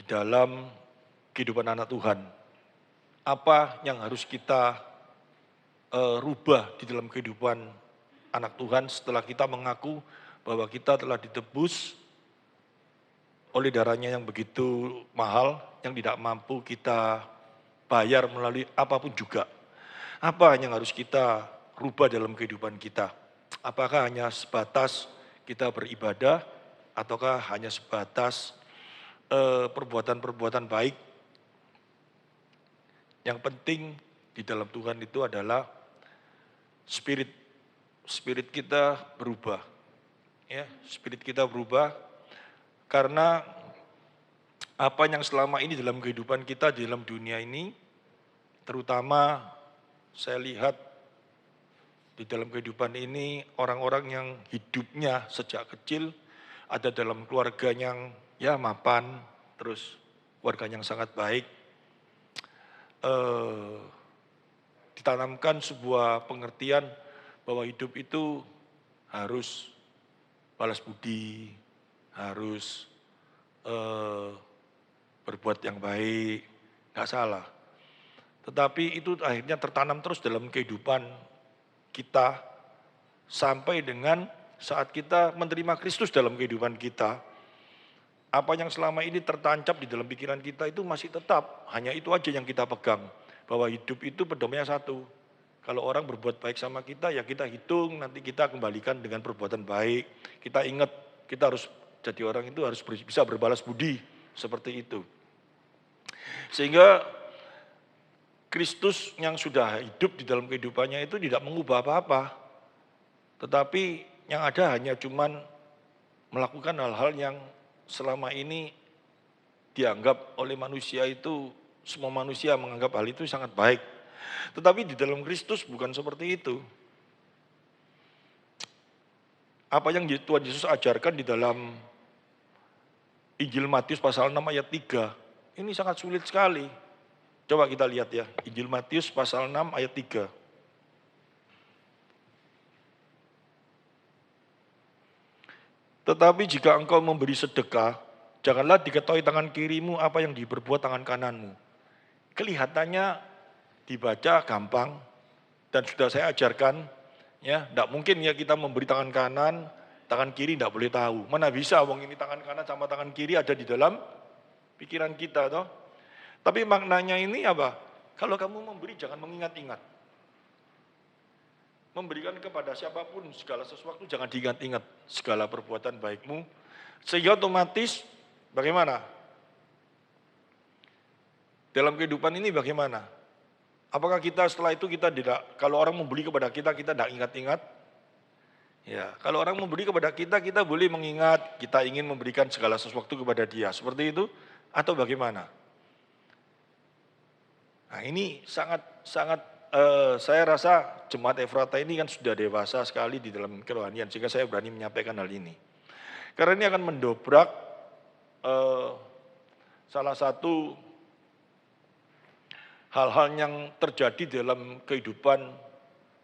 dalam kehidupan anak Tuhan. Apa yang harus kita rubah di dalam kehidupan anak Tuhan setelah kita mengaku bahwa kita telah ditebus oleh darahnya yang begitu mahal, yang tidak mampu kita bayar melalui apapun juga. Apa yang harus kita rubah dalam kehidupan kita? Apakah hanya sebatas kita beribadah, ataukah hanya sebatas perbuatan-perbuatan baik? Yang penting di dalam Tuhan itu adalah spirit kita berubah. Ya, spirit kita berubah karena apa yang selama ini dalam kehidupan kita di dalam dunia ini, terutama saya lihat di dalam kehidupan ini orang-orang yang hidupnya sejak kecil ada dalam keluarga yang ya mapan, terus keluarga yang sangat baik, ditanamkan sebuah pengertian bahwa hidup itu harus balas budi, harus berbuat yang baik, nggak salah. Tetapi itu akhirnya tertanam terus dalam kehidupan kita sampai dengan saat kita menerima Kristus dalam kehidupan kita. Apa yang selama ini tertancap di dalam pikiran kita itu masih tetap, hanya itu aja yang kita pegang. Bahwa hidup itu pedomannya satu. Kalau orang berbuat baik sama kita, ya kita hitung, nanti kita kembalikan dengan perbuatan baik. Kita ingat, kita harus jadi orang itu harus bisa berbalas budi, seperti itu. Sehingga Kristus yang sudah hidup di dalam kehidupannya itu tidak mengubah apa-apa. Tetapi yang ada hanya cuman melakukan hal-hal yang selama ini dianggap oleh manusia itu, semua manusia menganggap hal itu sangat baik. Tetapi di dalam Kristus bukan seperti itu. Apa yang Tuhan Yesus ajarkan di dalam Injil Matius pasal 6 ayat 3, ini sangat sulit sekali. Coba kita lihat ya, Injil Matius pasal 6 ayat 3. Tetapi jika engkau memberi sedekah, janganlah diketahui tangan kirimu apa yang diperbuat tangan kananmu. Kelihatannya dibaca gampang, dan sudah saya ajarkan, ya, tidak mungkin ya kita memberi tangan kanan, tangan kiri tidak boleh tahu. Mana bisa, wong ini tangan kanan sama tangan kiri ada di dalam pikiran kita, toh. Tapi maknanya ini apa? Kalau kamu memberi jangan mengingat-ingat. Memberikan kepada siapapun segala sesuatu jangan diingat-ingat segala perbuatan baikmu. Sehingga otomatis bagaimana? Dalam kehidupan ini bagaimana? Apakah kita setelah itu kita tidak, kalau orang memberi kepada kita, kita tidak ingat-ingat? Ya, kalau orang memberi kepada kita, kita boleh mengingat, kita ingin memberikan segala sesuatu kepada dia. Seperti itu? Atau bagaimana? Nah ini sangat saya rasa Jemaat Efrata ini kan sudah dewasa sekali di dalam kerohanian, sehingga saya berani menyampaikan hal ini. Karena ini akan mendobrak salah satu hal-hal yang terjadi dalam kehidupan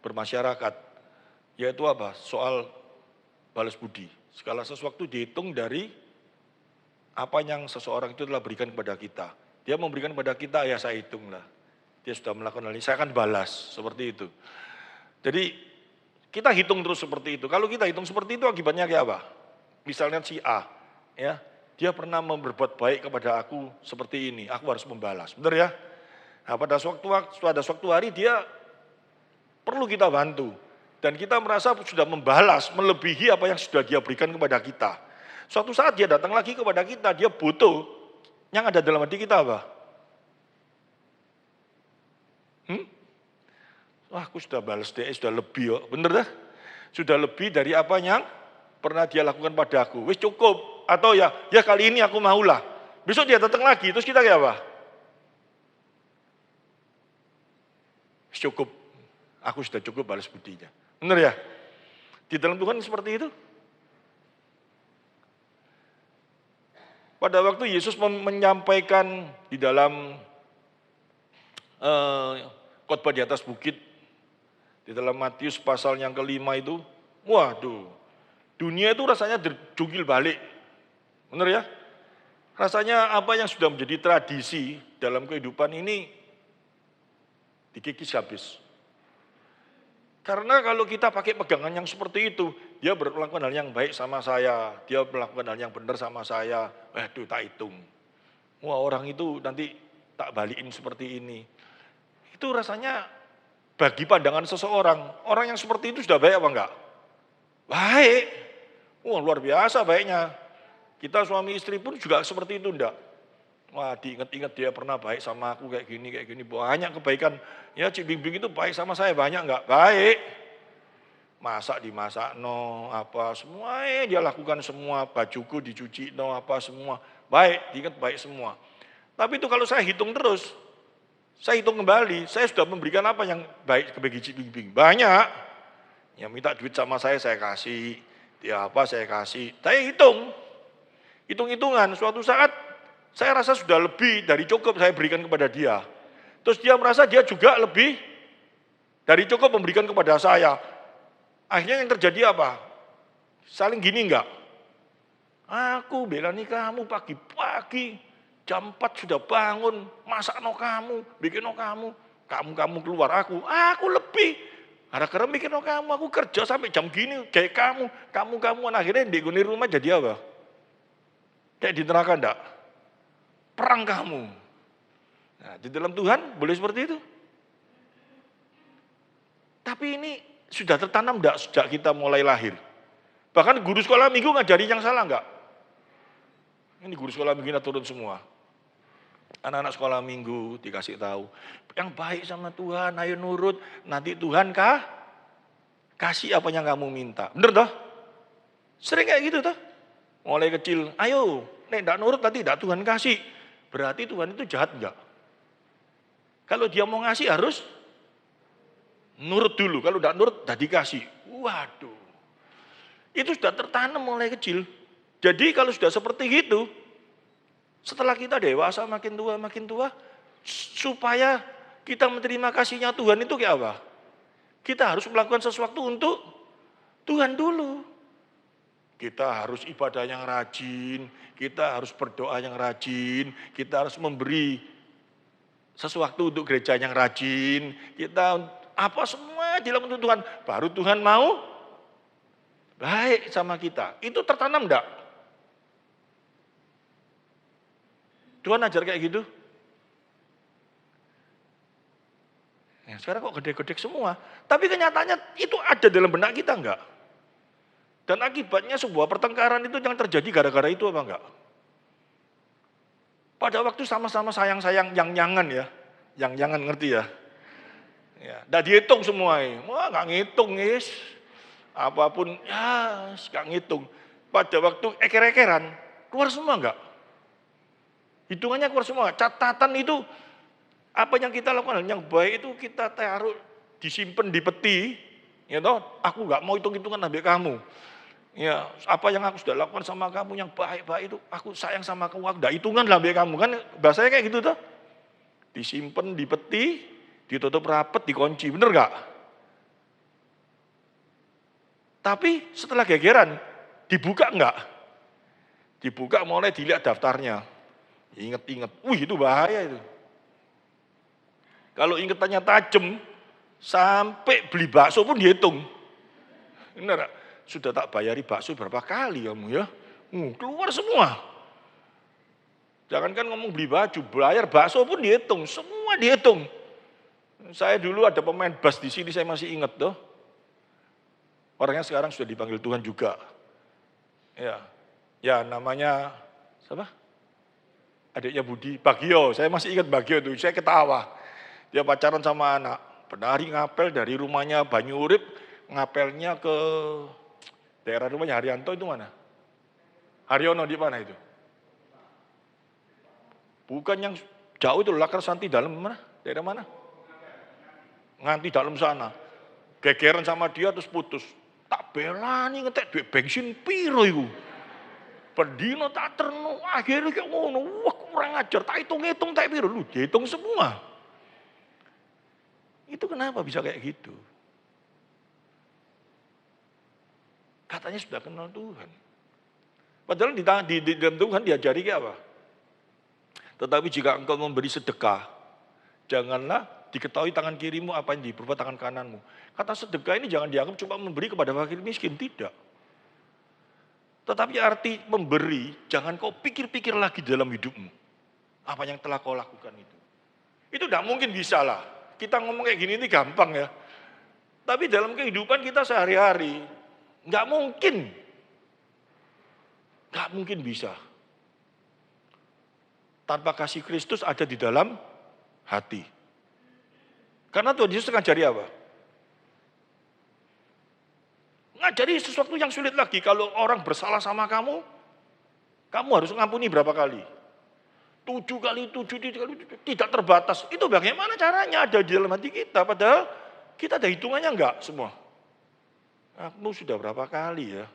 bermasyarakat, yaitu apa? Soal balas budi. Segala sesuatu dihitung dari apa yang seseorang itu telah berikan kepada kita. Dia memberikan kepada kita, ya saya hitunglah. Dia sudah melakukan hal ini, saya akan balas, seperti itu. Jadi kita hitung terus seperti itu. Kalau kita hitung seperti itu akibatnya kayak apa? Misalnya si A, ya, dia pernah berbuat baik kepada aku seperti ini, aku harus membalas, benar ya? Nah, pada suatu hari dia perlu kita bantu. Dan kita merasa sudah membalas, melebihi apa yang sudah dia berikan kepada kita. Suatu saat dia datang lagi kepada kita, dia butuh. Yang ada dalam hati kita apa? Wah, aku sudah balas dia, sudah lebih, bener dah? Sudah lebih dari apa yang pernah dia lakukan padaku. Wis cukup. Atau ya kali ini aku maulah. Besok dia datang lagi, terus kita kayak apa? Cukup, aku sudah cukup balas budinya. Benar ya? Di dalam Tuhan seperti itu. Pada waktu Yesus menyampaikan di dalam khotbah di atas bukit, di dalam Matius pasal yang kelima itu, waduh, dunia itu rasanya terjungkil balik. Benar ya? Rasanya apa yang sudah menjadi tradisi dalam kehidupan ini dikikis habis. Karena kalau kita pakai pegangan yang seperti itu, dia melakukan hal yang baik sama saya, dia melakukan hal yang benar sama saya, waduh tak hitung. Wah orang itu nanti tak balikin seperti ini. Itu rasanya bagi pandangan seseorang, orang yang seperti itu sudah baik apa enggak? Baik. Wah luar biasa baiknya. Kita suami istri pun juga seperti itu enggak? Wah diingat-ingat dia pernah baik sama aku kayak gini. Banyak kebaikan. Ya Cik Bingbing itu baik sama saya, banyak enggak? Baik. Masak dimasak no, apa semua dia lakukan semua. Bajuku dicuci no, apa semua. Baik, diingat baik semua. Tapi itu kalau saya hitung terus, saya hitung kembali, saya sudah memberikan apa yang baik bagi Cik Bingbing? Banyak. Yang minta duit sama saya kasih. Dia apa saya kasih. Saya hitung. Hitung-hitungan, suatu saat saya rasa sudah lebih dari cukup saya berikan kepada dia. Terus dia merasa dia juga lebih dari cukup memberikan kepada saya. Akhirnya yang terjadi apa? Saling gini enggak? Aku bela nih kamu pagi-pagi, jam 4 sudah bangun, masak no kamu, bikin no kamu. Kamu keluar aku lebih. Gara-gara bikin no kamu, aku kerja sampai jam gini kayak kamu. Kamu akhirnya di rumah jadi apa? Kayak di neraka enggak? Perang kamu. Nah, di dalam Tuhan boleh seperti itu. Tapi ini sudah tertanam enggak sejak kita mulai lahir? Bahkan guru sekolah minggu ngajari yang salah enggak? Ini guru sekolah minggu turun semua. Anak-anak sekolah minggu dikasih tahu. Yang baik sama Tuhan, ayo nurut. Nanti Tuhan kasih apa yang kamu minta. Bener toh? Sering kayak gitu toh? Mulai kecil, ayo, nek enggak nurut nanti enggak Tuhan kasih. Berarti Tuhan itu jahat enggak? Kalau dia mau ngasih harus nurut dulu. Kalau enggak nurut, enggak dikasih. Waduh. Itu sudah tertanam mulai kecil. Jadi kalau sudah seperti itu, setelah kita dewasa makin tua, supaya kita menerima kasihnya Tuhan itu kayak apa? Kita harus melakukan sesuatu untuk Tuhan dulu. Kita harus ibadah yang rajin, kita harus berdoa yang rajin, kita harus memberi sesuatu untuk gereja yang rajin, kita apa semua dilakukan untuk Tuhan. Baru Tuhan mau baik sama kita. Itu tertanam enggak? Tuhan ajar kayak gitu? Ya, sekarang kok gede-gede semua. Tapi kenyataannya itu ada dalam benak kita enggak? Dan akibatnya sebuah pertengkaran itu yang terjadi gara-gara itu apa enggak? Pada waktu sama-sama sayang-sayang yang-yangan ya. Yang-yangan ngerti ya? Ya, enggak dihitung semua. Wah enggak ngitung guys. Apapun ya enggak ngitung. Pada waktu eker-ekeran keluar semua enggak? Hitungannya keluar semua. Catatan itu apa yang kita lakukan yang baik itu kita taruh disimpan di peti. Ya toh, aku enggak mau hitung-hitungan ambil kamu. Ya, apa yang aku sudah lakukan sama kamu yang baik-baik itu, aku sayang sama kamu, aku enggak hitungan lah ambil kamu. Kan bahasanya kayak gitu toh. Disimpan di peti, ditutup rapat, dikunci. Bener enggak? Tapi setelah gegeran, dibuka enggak? Dibuka mulai dilihat daftarnya. Ingat-ingat, wih itu bahaya itu. Kalau ingetannya tajam, sampai beli bakso pun dihitung. Bener enggak? Sudah tak bayari bakso berapa kali kamu ya? Keluar semua. Jangankan ngomong beli baju, bayar bakso pun dihitung, semua dihitung. Saya dulu ada pemain bass di sini, saya masih ingat tuh. Orangnya sekarang sudah dipanggil Tuhan juga. Ya namanya siapa? Adiknya Budi, Bagio. Saya masih ingat Bagio itu, saya ketawa. Dia pacaran sama anak, penari ngapel dari rumahnya Banyurip, ngapelnya ke daerah rumahnya Haryanto itu mana? Haryono di mana itu? Bukan yang jauh itu, Lakar Santi dalam mana? Daerah mana? Nganti dalam sana. Gegeran sama dia terus putus. Tak belani ngetek duit bensin piro iku. Pendino tak terno, akhirnya kayak ngono. Wah kurang ajar, tak hitung-hitung tak piro. Lu dihitung semua. Itu kenapa bisa kayak gitu? Katanya sudah kenal Tuhan. Padahal di dalam Tuhan diajari kayak apa? Tetapi jika engkau memberi sedekah, janganlah diketahui tangan kirimu apa yang diperbuat tangan kananmu. Kata sedekah ini jangan dianggap cuma memberi kepada fakir miskin, tidak. Tetapi arti memberi, jangan kau pikir-pikir lagi dalam hidupmu. Apa yang telah kau lakukan itu. Itu tidak mungkin bisa lah. Kita ngomong kayak gini ini gampang ya. Tapi dalam kehidupan kita sehari-hari, nggak mungkin. Nggak mungkin bisa. Tanpa kasih Kristus ada di dalam hati. Karena Tuhan Yesus ngajari apa? Ngajari sesuatu yang sulit lagi. Kalau orang bersalah sama kamu harus ngampuni berapa kali? 7 kali 7, tidak terbatas. Itu bagaimana caranya ada di dalam hati kita. Padahal kita ada hitungannya enggak semua. Kamu sudah berapa kali ya?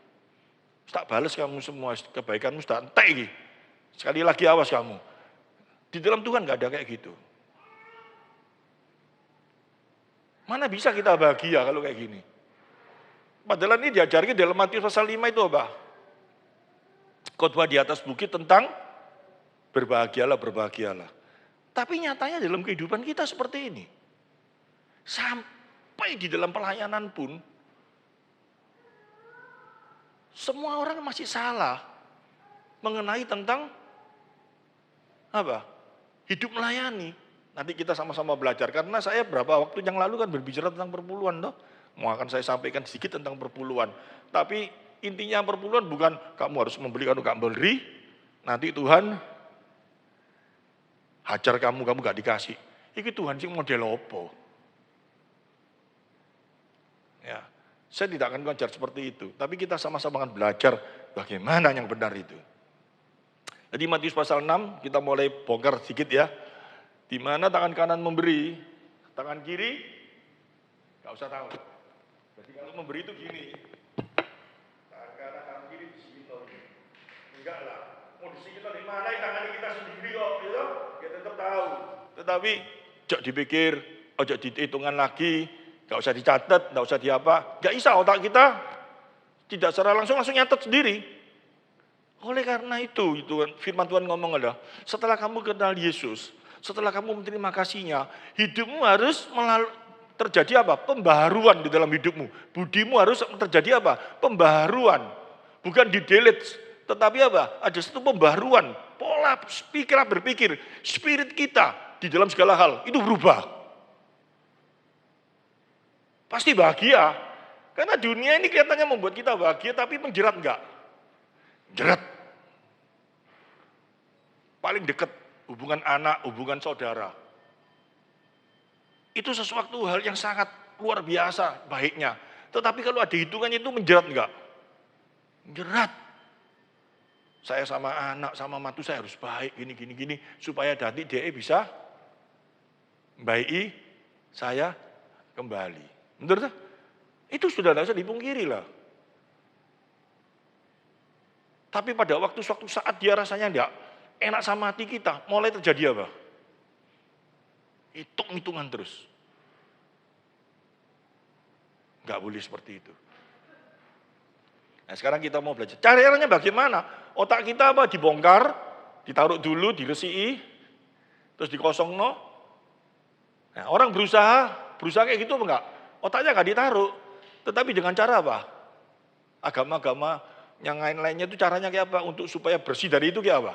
Tak balas kamu semua, kebaikanmu sudah entek. Sekali lagi awas kamu. Di dalam Tuhan enggak ada kayak gitu. Mana bisa kita bahagia kalau kayak gini? Padahal ini diajarkan dalam Matius pasal 5 itu apa? Khotbah di atas bukit tentang berbahagialah, berbahagialah. Tapi nyatanya dalam kehidupan kita seperti ini. Sampai di dalam pelayanan pun, semua orang masih salah mengenai tentang apa? Hidup melayani. Nanti kita sama-sama belajar. Karena saya beberapa waktu yang lalu kan berbicara tentang perpuluhan. Toh. Mau akan saya sampaikan sedikit tentang perpuluhan. Tapi intinya perpuluhan bukan kamu harus membeli, kamu gak beli. Nanti Tuhan hajar kamu gak dikasih. Ini Tuhan sih model opo. Ya, saya tidak akan mengajar seperti itu. Tapi kita sama-sama akan belajar bagaimana yang benar itu. Jadi Matius pasal 6 kita mulai bongkar sedikit ya. Di mana tangan kanan memberi, tangan kiri gak usah tahu. Jadi kalau memberi itu gini. Tangan kanan, tangan kiri di sini. Enggak lah. Mau di sini di mana tangan kita sendiri kok, gitu. Kita tetap tahu. Tetapi jangan dipikir, jangan dihitungan lagi, gak usah dicatat, gak usah diapa. Gak bisa otak kita tidak secara langsung nyatet sendiri. Oleh karena itu firman Tuhan ngomong adalah, setelah kamu kenal Yesus, setelah kamu menerima kasih-Nya, hidupmu harus terjadi apa? Pembaharuan di dalam hidupmu. Budimu harus terjadi apa? Pembaharuan. Bukan di-delete, tetapi apa? Ada satu pembaharuan. Pola pikiran berpikir, spirit kita di dalam segala hal, itu berubah. Pasti bahagia. Karena dunia ini kelihatannya membuat kita bahagia, tapi menjerat enggak? Jerat. Paling dekat hubungan anak, hubungan saudara. Itu sesuatu hal yang sangat luar biasa baiknya. Tetapi kalau ada hitungannya itu menjerat enggak? Menjerat. Saya sama anak, sama mantu saya harus baik, gini. Supaya nanti dia bisa baiki saya kembali. Betul tak? Itu sudah tidak usah dipungkiri lah. Tapi pada waktu suatu saat dia rasanya enggak enak sama hati kita, mulai terjadi apa? Hitung-hitungan terus. Enggak boleh seperti itu. Nah sekarang kita mau belajar. Caranya bagaimana? Otak kita apa? Dibongkar, ditaruh dulu, diresiki, terus dikosong no. Nah, orang berusaha kayak gitu apa enggak? Otaknya enggak ditaruh. Tetapi dengan cara apa? Agama-agama yang lain-lainnya itu caranya kayak apa? Untuk supaya bersih dari itu kayak apa?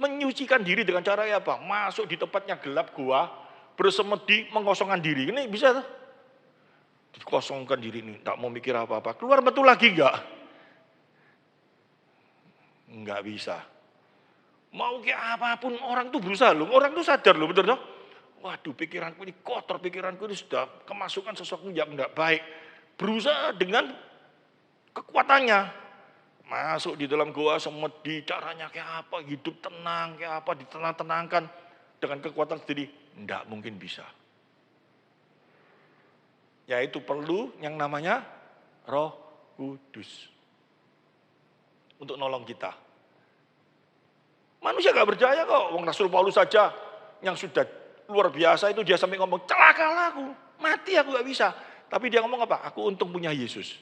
Menyucikan diri dengan cara kayak apa? Masuk di tempatnya gelap gua, bersemedi, mengosongkan diri. Ini bisa tuh. Dikosongkan diri ini, tak mau mikir apa-apa. Keluar betul lagi enggak? Enggak bisa. Mau kayak apapun orang tuh berusaha loh. Orang tuh sadar loh, betul toh? Waduh, pikiranku ini kotor, pikiranku ini sudah kemasukan sesuatu yang enggak baik. Berusaha dengan kekuatannya. Masuk di dalam goa semedi, caranya kayak apa, hidup tenang, kayak apa, ditenang-tenangkan dengan kekuatan sendiri. Enggak mungkin bisa. Yaitu perlu yang namanya Roh Kudus. Untuk nolong kita. Manusia gak percaya kok. Wong Rasul Paulus saja yang sudah luar biasa itu dia sampai ngomong, celakalah aku, mati aku gak bisa. Tapi dia ngomong apa? Aku untung punya Yesus.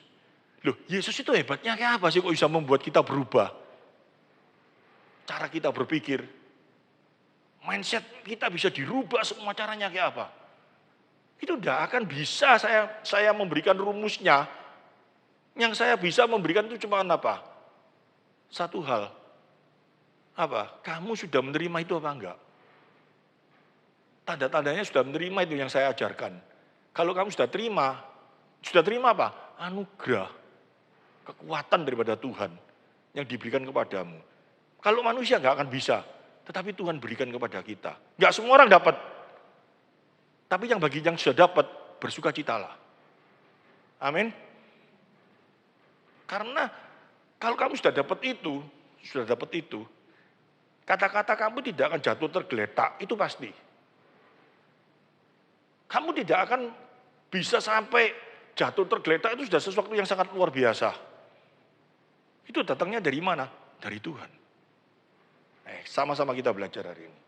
Loh, Yesus itu hebatnya kayak apa sih kok bisa membuat kita berubah? cara kita berpikir, mindset kita bisa dirubah semua caranya kayak apa. Itu tidak akan bisa saya memberikan rumusnya. Yang saya bisa memberikan itu cuma apa? Satu hal. Apa? Kamu sudah menerima itu apa enggak? Tanda-tandanya sudah menerima itu yang saya ajarkan. Kalau kamu sudah terima apa? Anugerah, kekuatan daripada Tuhan yang diberikan kepadamu. Kalau manusia enggak akan bisa, tetapi Tuhan berikan kepada kita. Enggak semua orang dapat. Tapi yang bagi yang sudah dapat, bersukacitalah. Amin. Karena kalau kamu sudah dapat itu, kata-kata kamu tidak akan jatuh tergeletak, itu pasti. Kamu tidak akan bisa sampai jatuh tergeletak, itu sudah sesuatu yang sangat luar biasa. Itu datangnya dari mana? Dari Tuhan. Sama-sama kita belajar hari ini.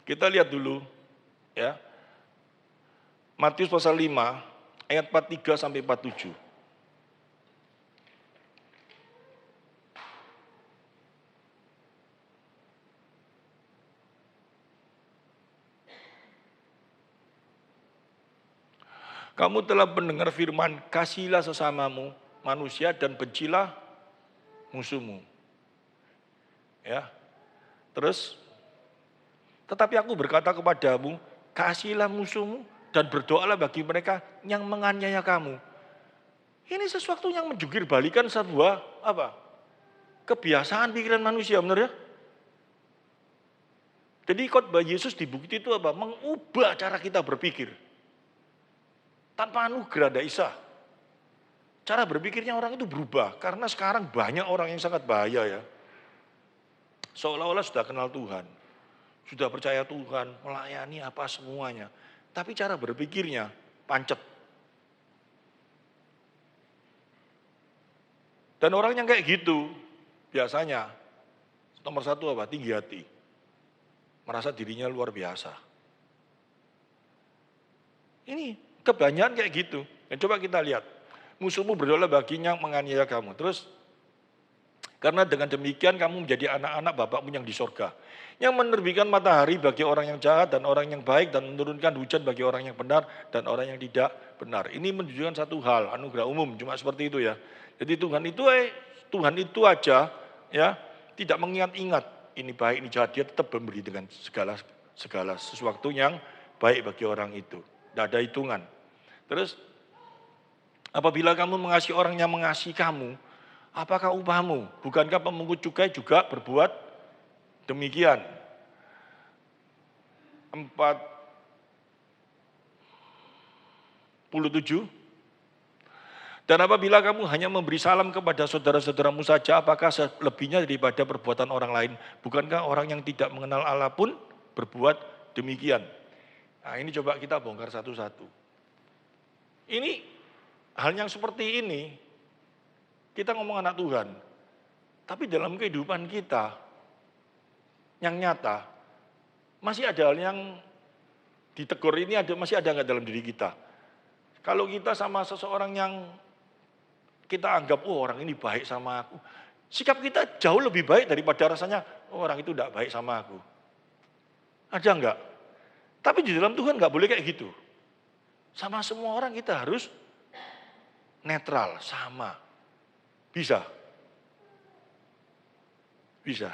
Kita lihat dulu ya. Matius pasal 5 ayat 43 sampai 47. Kamu telah mendengar firman, kasihilah sesamamu manusia dan bencilah musuhmu. Ya. Terus, tetapi aku berkata kepadamu, kasihilah musuhmu dan berdoalah bagi mereka yang menganiaya kamu. Ini sesuatu yang menjungkir balikan sebuah kebiasaan pikiran manusia, benar ya? Jadi khotbah Yesus di bukit itu mengubah cara kita berpikir. Tanpa anugerah tidak bisa. Cara berpikirnya orang itu berubah. Karena sekarang banyak orang yang sangat bahaya ya. Seolah-olah sudah kenal Tuhan. Sudah percaya Tuhan, melayani apa semuanya. Tapi cara berpikirnya pancet. Dan orang yang kayak gitu, biasanya nomor satu tinggi hati. Merasa dirinya luar biasa. Ini kebanyakan kayak gitu. Dan coba kita lihat. Musuhmu berdoa baginya menganiaya kamu. Terus, karena dengan demikian kamu menjadi anak-anak Bapakmu yang di sorga. Yang menerbitkan matahari bagi orang yang jahat dan orang yang baik. Dan menurunkan hujan bagi orang yang benar dan orang yang tidak benar. Ini menunjukkan satu hal, anugerah umum. Cuma seperti itu ya. Jadi Tuhan itu aja ya tidak mengingat-ingat. Ini baik, ini jahat. Dia tetap memberi dengan segala sesuatu yang baik bagi orang itu. Tidak ada hitungan. Terus, apabila kamu mengasihi orang yang mengasihi kamu, apakah upahmu? Bukankah pemungut cukai juga berbuat demikian? 47. Dan apabila kamu hanya memberi salam kepada saudara-saudaramu saja, apakah selebihnya daripada perbuatan orang lain? Bukankah orang yang tidak mengenal Allah pun berbuat demikian? Nah, ini coba kita bongkar satu-satu. Ini hal yang seperti ini, kita ngomong anak Tuhan. Tapi dalam kehidupan kita, yang nyata, masih ada hal yang ditegur ini masih ada nggak dalam diri kita? Kalau kita sama seseorang yang kita anggap, orang ini baik sama aku. Sikap kita jauh lebih baik daripada rasanya, orang itu tidak baik sama aku. Ada enggak? Tapi di dalam Tuhan enggak boleh kayak gitu. Sama semua orang kita harus netral, sama. Bisa? Bisa?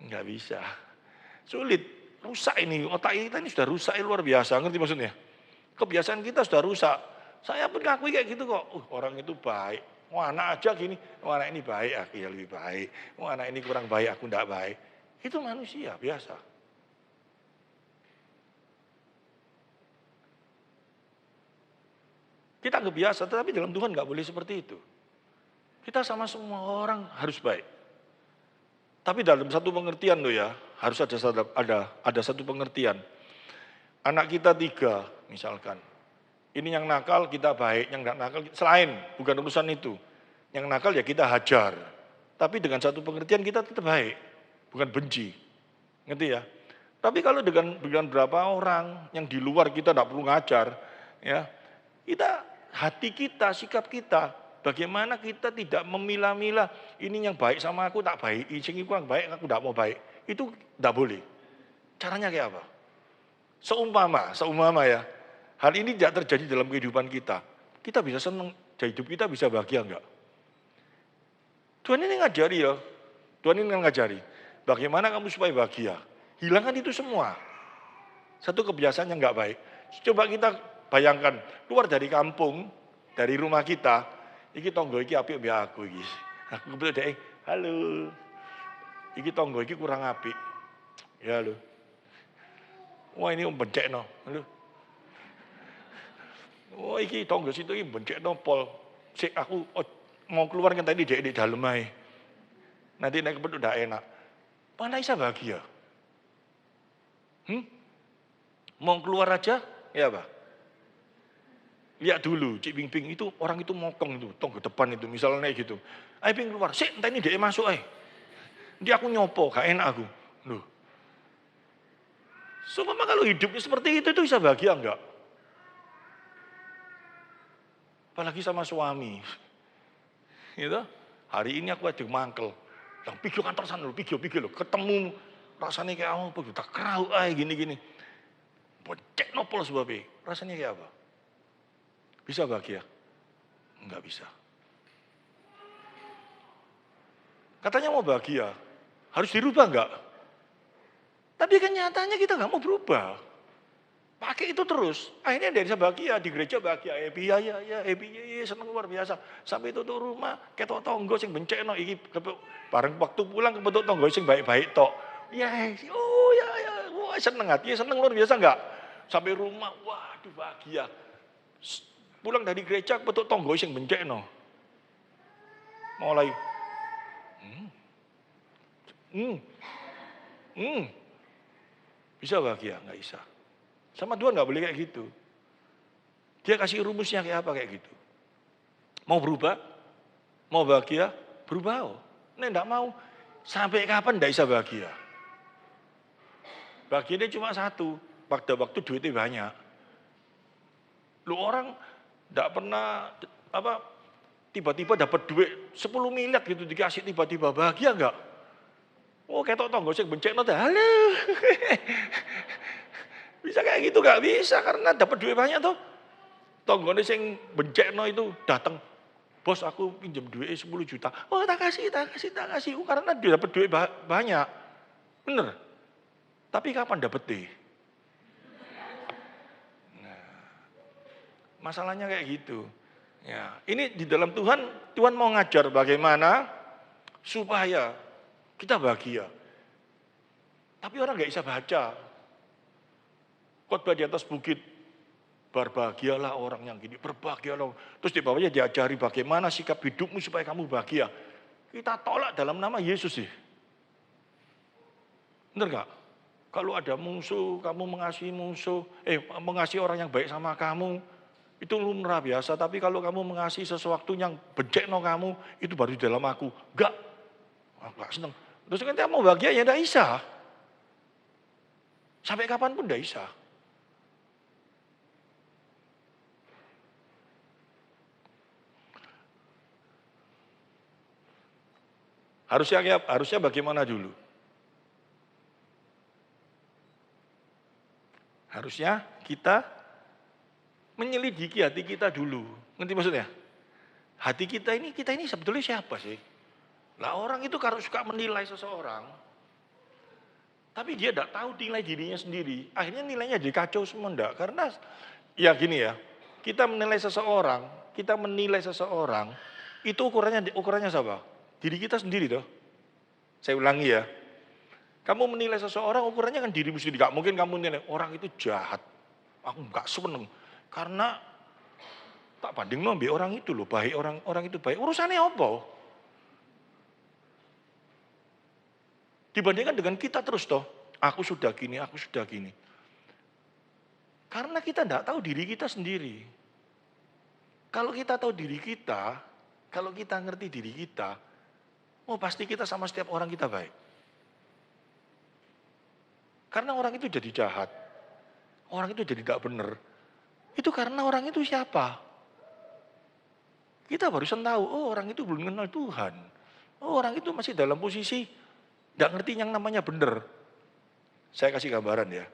Enggak bisa. Sulit, rusak ini. Otak kita ini sudah rusak, luar biasa. Ngerti maksudnya? Kebiasaan kita sudah rusak. Saya pun ngakui kayak gitu kok. Orang itu baik. Anak aja gini. Anak ini baik, aku ya lebih baik. Anak ini kurang baik, aku enggak baik. Itu manusia biasa. Kita nggak biasa, tetapi dalam Tuhan nggak boleh seperti itu. Kita sama semua orang harus baik. Tapi dalam satu pengertian loh ya, harus ada satu pengertian. Anak kita 3 misalkan. Ini yang nakal kita baik, yang nggak nakal selain, bukan urusan itu. Yang nakal ya kita hajar. Tapi dengan satu pengertian kita tetap baik, bukan benci. Ngerti ya? Tapi kalau dengan berapa orang yang di luar kita nggak perlu ngajar, ya kita hati kita, sikap kita. Bagaimana kita tidak memilah-milah, ini yang baik sama aku tak baik, ini yang baik aku tidak mau baik. Itu tidak boleh. Caranya kayak apa? Seumpama ya, hal ini tidak terjadi dalam kehidupan kita. Kita bisa senang, hidup kita bisa bahagia enggak? Tuhan ini ngajari ya, Tuhan ini ngajari. Bagaimana kamu supaya bahagia? Hilangkan itu semua. Satu kebiasaan yang enggak baik. Coba kita bayangkan, keluar dari kampung, dari rumah kita, iki tonggo iki apik mbek aku iki. Aku kebetul dek, halo. Iki tonggo iki kurang apik. Ya lho. Wah ini bencekno, lho. Wah iki tonggo situ iki bencekno pol. Sik aku mau keluar kan tadi di dalam ae. Nanti naik kepedut udah enak. Mana bisa bahagia? Mau keluar aja, ya apa? Lihat dulu, Cik Bing Bing itu orang itu mokong itu, tonggo depan itu misalnya gitu. Ayo Bing keluar, sik entah ini dia masuk ayo. Dia aku nyopo, gak enak aku. Loh. Supaya kalau hidupnya seperti itu bisa bahagia enggak? Apalagi sama suami. Gitu. Hari ini aku ada mangkel. Yang pikir kantor sana, pikir lo, ketemu rasanya kayak apa, tak kerau gini-gini. Bocek nopol sebabnya, rasanya kayak apa? Bisa bahagia? Enggak bisa. Katanya mau bahagia, harus dirubah enggak? Tapi kenyataannya kita enggak mau berubah. Pakai itu terus, akhirnya dari bisa bahagia, di gereja bahagia, happy ya, seneng luar biasa. Sampai itu tuh rumah, ketok tonggo sing bencekno iki bareng waktu pulang kebetuk tonggo sing baik-baik tok. Ya, wah seneng hati, seneng luar biasa enggak? Sampai rumah, waduh bahagia. Pulang dari gereja kebetuk tonggo sing bencekno. Mulai bisa bahagia? Enggak bisa. Sama Tuhan nggak boleh kayak gitu. Dia kasih rumusnya kayak apa kayak gitu. Mau berubah? Mau bahagia? Berubah. Nek enggak mau, sampai kapan enggak bisa bahagia? Bahagianya cuma satu, pada waktu duitnya banyak. Lu orang enggak pernah tiba-tiba dapat duit 10 miliar gitu dikasih tiba-tiba bahagia enggak? Oh, ketok tonggo sing bencekno dah. Halo. Bisa kayak gitu gak bisa karena dapat duit banyak tuh. Tonggone sing bencekno itu datang. Bos aku pinjam duit 10 juta. Oh tak kasih. Karena dia dapat duit banyak. Bener. Tapi kapan dapet deh? Nah, masalahnya kayak gitu. Ya, ini di dalam Tuhan mau ngajar bagaimana supaya kita bahagia. Tapi orang gak bisa baca. Khotbah di atas bukit, berbahagialah orang yang gini, berbahagialah. Terus di bawahnya diajari bagaimana sikap hidupmu supaya kamu bahagia. Kita tolak dalam nama Yesus sih. Bener gak? Kalau ada musuh, kamu mengasihi mengasihi orang yang baik sama kamu, itu lumrah biasa. Tapi kalau kamu mengasihi sesuatu yang bencekno kamu, itu baru di dalam aku. Enggak seneng. Terus kan dia mau bahagia ya enggak bisa. Sampai kapanpun enggak bisa. Harusnya bagaimana dulu? Harusnya kita menyelidiki hati kita dulu. Ngerti maksudnya? Hati kita ini sebetulnya siapa sih? Lah orang itu kalau suka menilai seseorang, tapi dia tidak tahu nilai dirinya sendiri. Akhirnya nilainya jadi kacau semua enggak. Karena ya gini ya, kita menilai seseorang, itu ukurannya siapa? Diri kita sendiri toh. Saya ulangi ya. Kamu menilai seseorang ukurannya kan dirimu sendiri. Gak mungkin kamu nilai orang itu jahat. Aku gak seneng. Karena tak banding nombi orang itu loh baik, orang itu baik. Urusannya apa? Dibandingkan dengan kita terus toh. Aku sudah gini. Karena kita tidak tahu diri kita sendiri. Kalau kita tahu diri kita, kalau kita ngerti diri kita, pasti kita sama setiap orang kita baik. Karena orang itu jadi jahat. Orang itu jadi tidak benar. Itu karena orang itu siapa? Kita barusan tahu, oh orang itu belum kenal Tuhan. Oh orang itu masih dalam posisi nggak ngerti yang namanya benar. Saya kasih gambaran ya.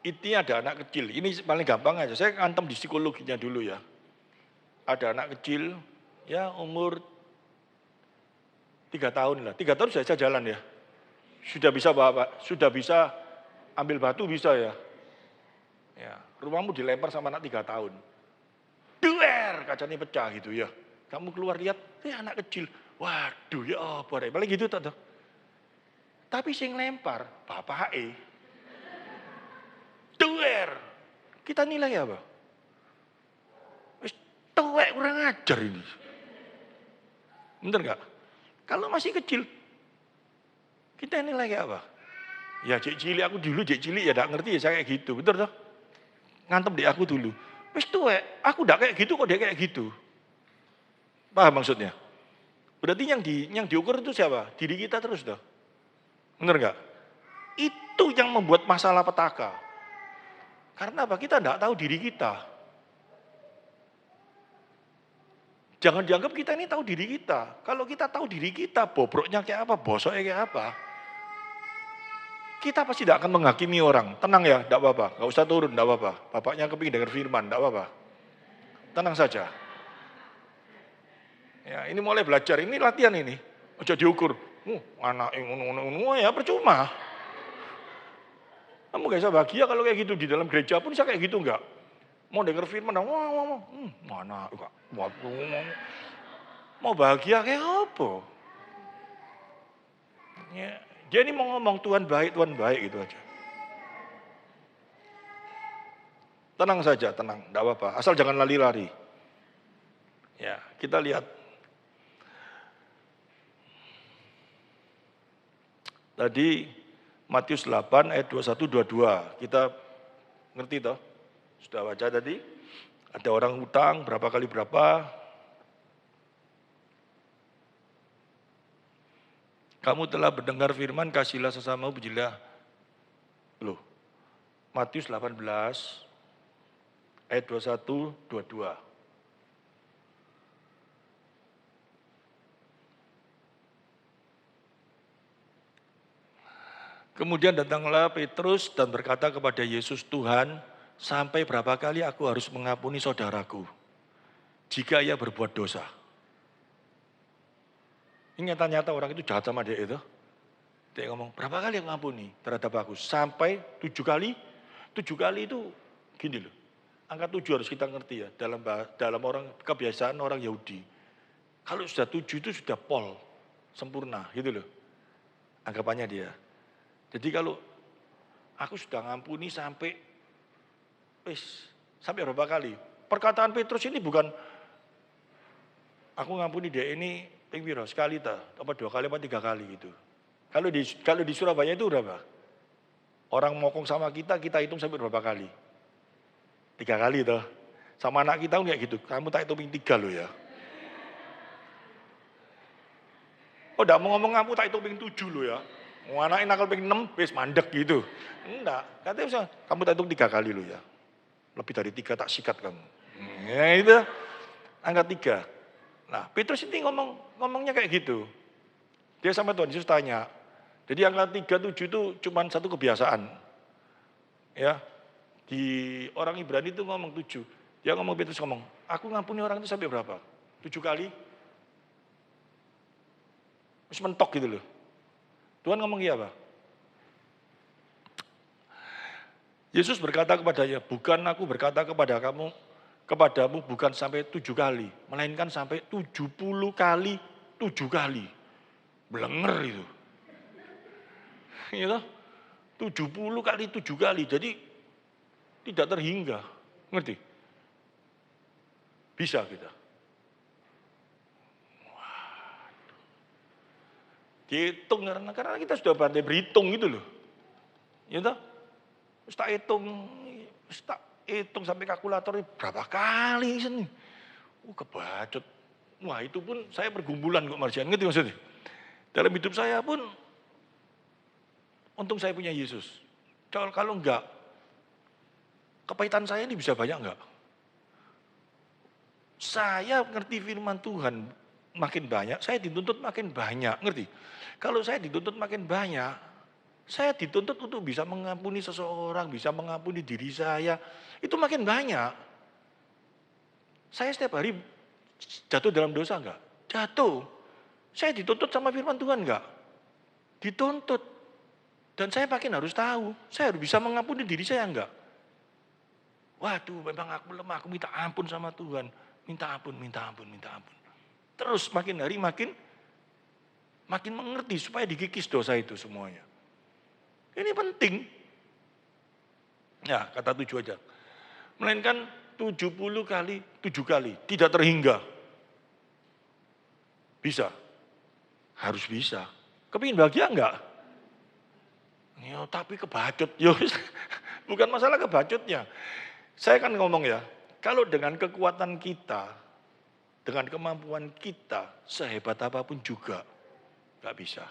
Ini ada anak kecil, ini paling gampang aja. Saya antem di psikologinya dulu ya. Ada anak kecil, ya umur 3 tahun lah. 3 tahun sudah bisa jalan ya. Sudah bisa sudah bisa ambil batu bisa ya. Ya, rumahmu dilempar sama anak 3 tahun. Duer, kacanya pecah gitu ya. Kamu keluar lihat, anak kecil. Waduh ya apa, paling gitu tuh. Tapi sing lempar, bapak duer. Kita nilai apa? Wis tuwek kurang ajar ini. Bener nggak? Kalau masih kecil, kita nilai kayak apa? Ya cek cilik aku dulu, cek cilik ya gak ngerti ya saya kayak gitu, betul toh? Ngantem di aku dulu. Wis tuwek, aku udah kayak gitu kok dia kayak gitu. Paham maksudnya? Berarti yang diukur itu siapa? Diri kita terus toh. Bener nggak? Itu yang membuat masalah petaka. Karena apa? Kita enggak tahu diri kita. Jangan dianggap kita ini tahu diri kita. Kalau kita tahu diri kita, bobroknya kayak apa, bosoknya kayak apa. Kita pasti tidak akan menghakimi orang. Tenang ya, enggak apa-apa. Enggak usah turun, enggak apa-apa. Bapaknya kepingin dengar firman, enggak apa-apa. Tenang saja. Ya, ini mulai belajar, ini latihan ini. Ojo diukur. Anak ya percuma. Kamu gak bisa bahagia kalau kayak gitu. Di dalam gereja pun saya kayak gitu enggak. Mau dengar firman, mana enggak. Mau bahagia kayak apa? Ya, dia ini mau ngomong Tuhan baik gitu aja. Tenang saja, tenang, enggak apa-apa. Asal jangan lari-lari. Ya, kita lihat. Tadi Matius 8 ayat 21-22. Kita ngerti toh? Sudah baca tadi? Ada orang hutang berapa kali berapa? Kamu telah mendengar firman, kasihlah sesamamu, pujilah. Loh. Matius 18 ayat 21-22. Kemudian datanglah Petrus dan berkata kepada Yesus, Tuhan, sampai berapa kali aku harus mengampuni saudaraku jika ia berbuat dosa? Ini nyata-nyata orang itu jahat sama dia itu. Dia ngomong, berapa kali aku mengampuni terhadap aku? Sampai 7 kali. 7 kali itu gini loh. Angka 7 harus kita ngerti ya. Dalam orang kebiasaan orang Yahudi. Kalau sudah 7 itu sudah pol, sempurna gitu loh. Anggapannya dia. Jadi kalau aku sudah ngampuni sampai berapa kali? Perkataan Petrus ini bukan aku ngampuni dia ini sekali apa 2 kali apa 3 kali gitu. Kalau di Surabaya itu berapa? Orang mokong sama kita hitung sampai berapa kali? 3 kali toh. Sama anak kita kayak gitu. Kamu tak hitung 3 loh ya. Oh, enggak mau ngomong kamu tak hitung 7 loh ya. Mau anaknya nakal pengen 6, wis mandek gitu. Enggak, katanya misalnya, kamu tak hitung 3 kali loh ya. Lebih dari 3 tak sikat kamu. Ya itu, angka 3. Nah, Petrus ini ngomongnya kayak gitu. Dia sama Tuhan Yesus tanya. Jadi angka 3, 7 itu cuma satu kebiasaan. Ya, di orang Ibrani itu ngomong 7. Dia ngomong, Petrus ngomong, aku ngampuni orang itu sampai berapa? 7 kali? Terus mentok gitu loh. Tuhan ngomong iya apa? Yesus berkata kepadanya, bukan aku berkata kepadamu bukan sampai 7 kali, melainkan sampai 70 kali 7 kali. Blenger itu. Ya, 70 kali 7 kali, jadi tidak terhingga. Ngerti? Bisa kita. Dihitung karena kita sudah pandai berhitung gitu loh. Ya toh? Tak hitung sampai kalkulator berapa kali sini. Kebacut. Wah, itu pun saya pergumulan kok Marjian, ngerti maksudnya? Dalam hidup saya pun untung saya punya Yesus. Kalau enggak, kepahitan saya ini bisa banyak enggak? Saya ngerti firman Tuhan makin banyak, saya dituntut makin banyak, ngerti? Kalau saya dituntut makin banyak, saya dituntut untuk bisa mengampuni seseorang, bisa mengampuni diri saya, itu makin banyak. Saya setiap hari jatuh dalam dosa enggak? Jatuh. Saya dituntut sama firman Tuhan enggak? Dituntut. Dan saya makin harus tahu, saya harus bisa mengampuni diri saya enggak? Waduh, memang aku lemah, aku minta ampun sama Tuhan. Minta ampun, minta ampun, minta ampun. Terus makin hari makin mengerti supaya dikikis dosa itu semuanya. Ini penting. Ya, kata 7 aja. Melainkan 70 kali, 7 kali. Tidak terhingga. Bisa. Harus bisa. Kepingin bahagia enggak? Ya, tapi kebacut. Bukan masalah kebacutnya. Saya kan ngomong ya, kalau dengan kekuatan kita, dengan kemampuan kita, sehebat apapun juga, enggak bisa.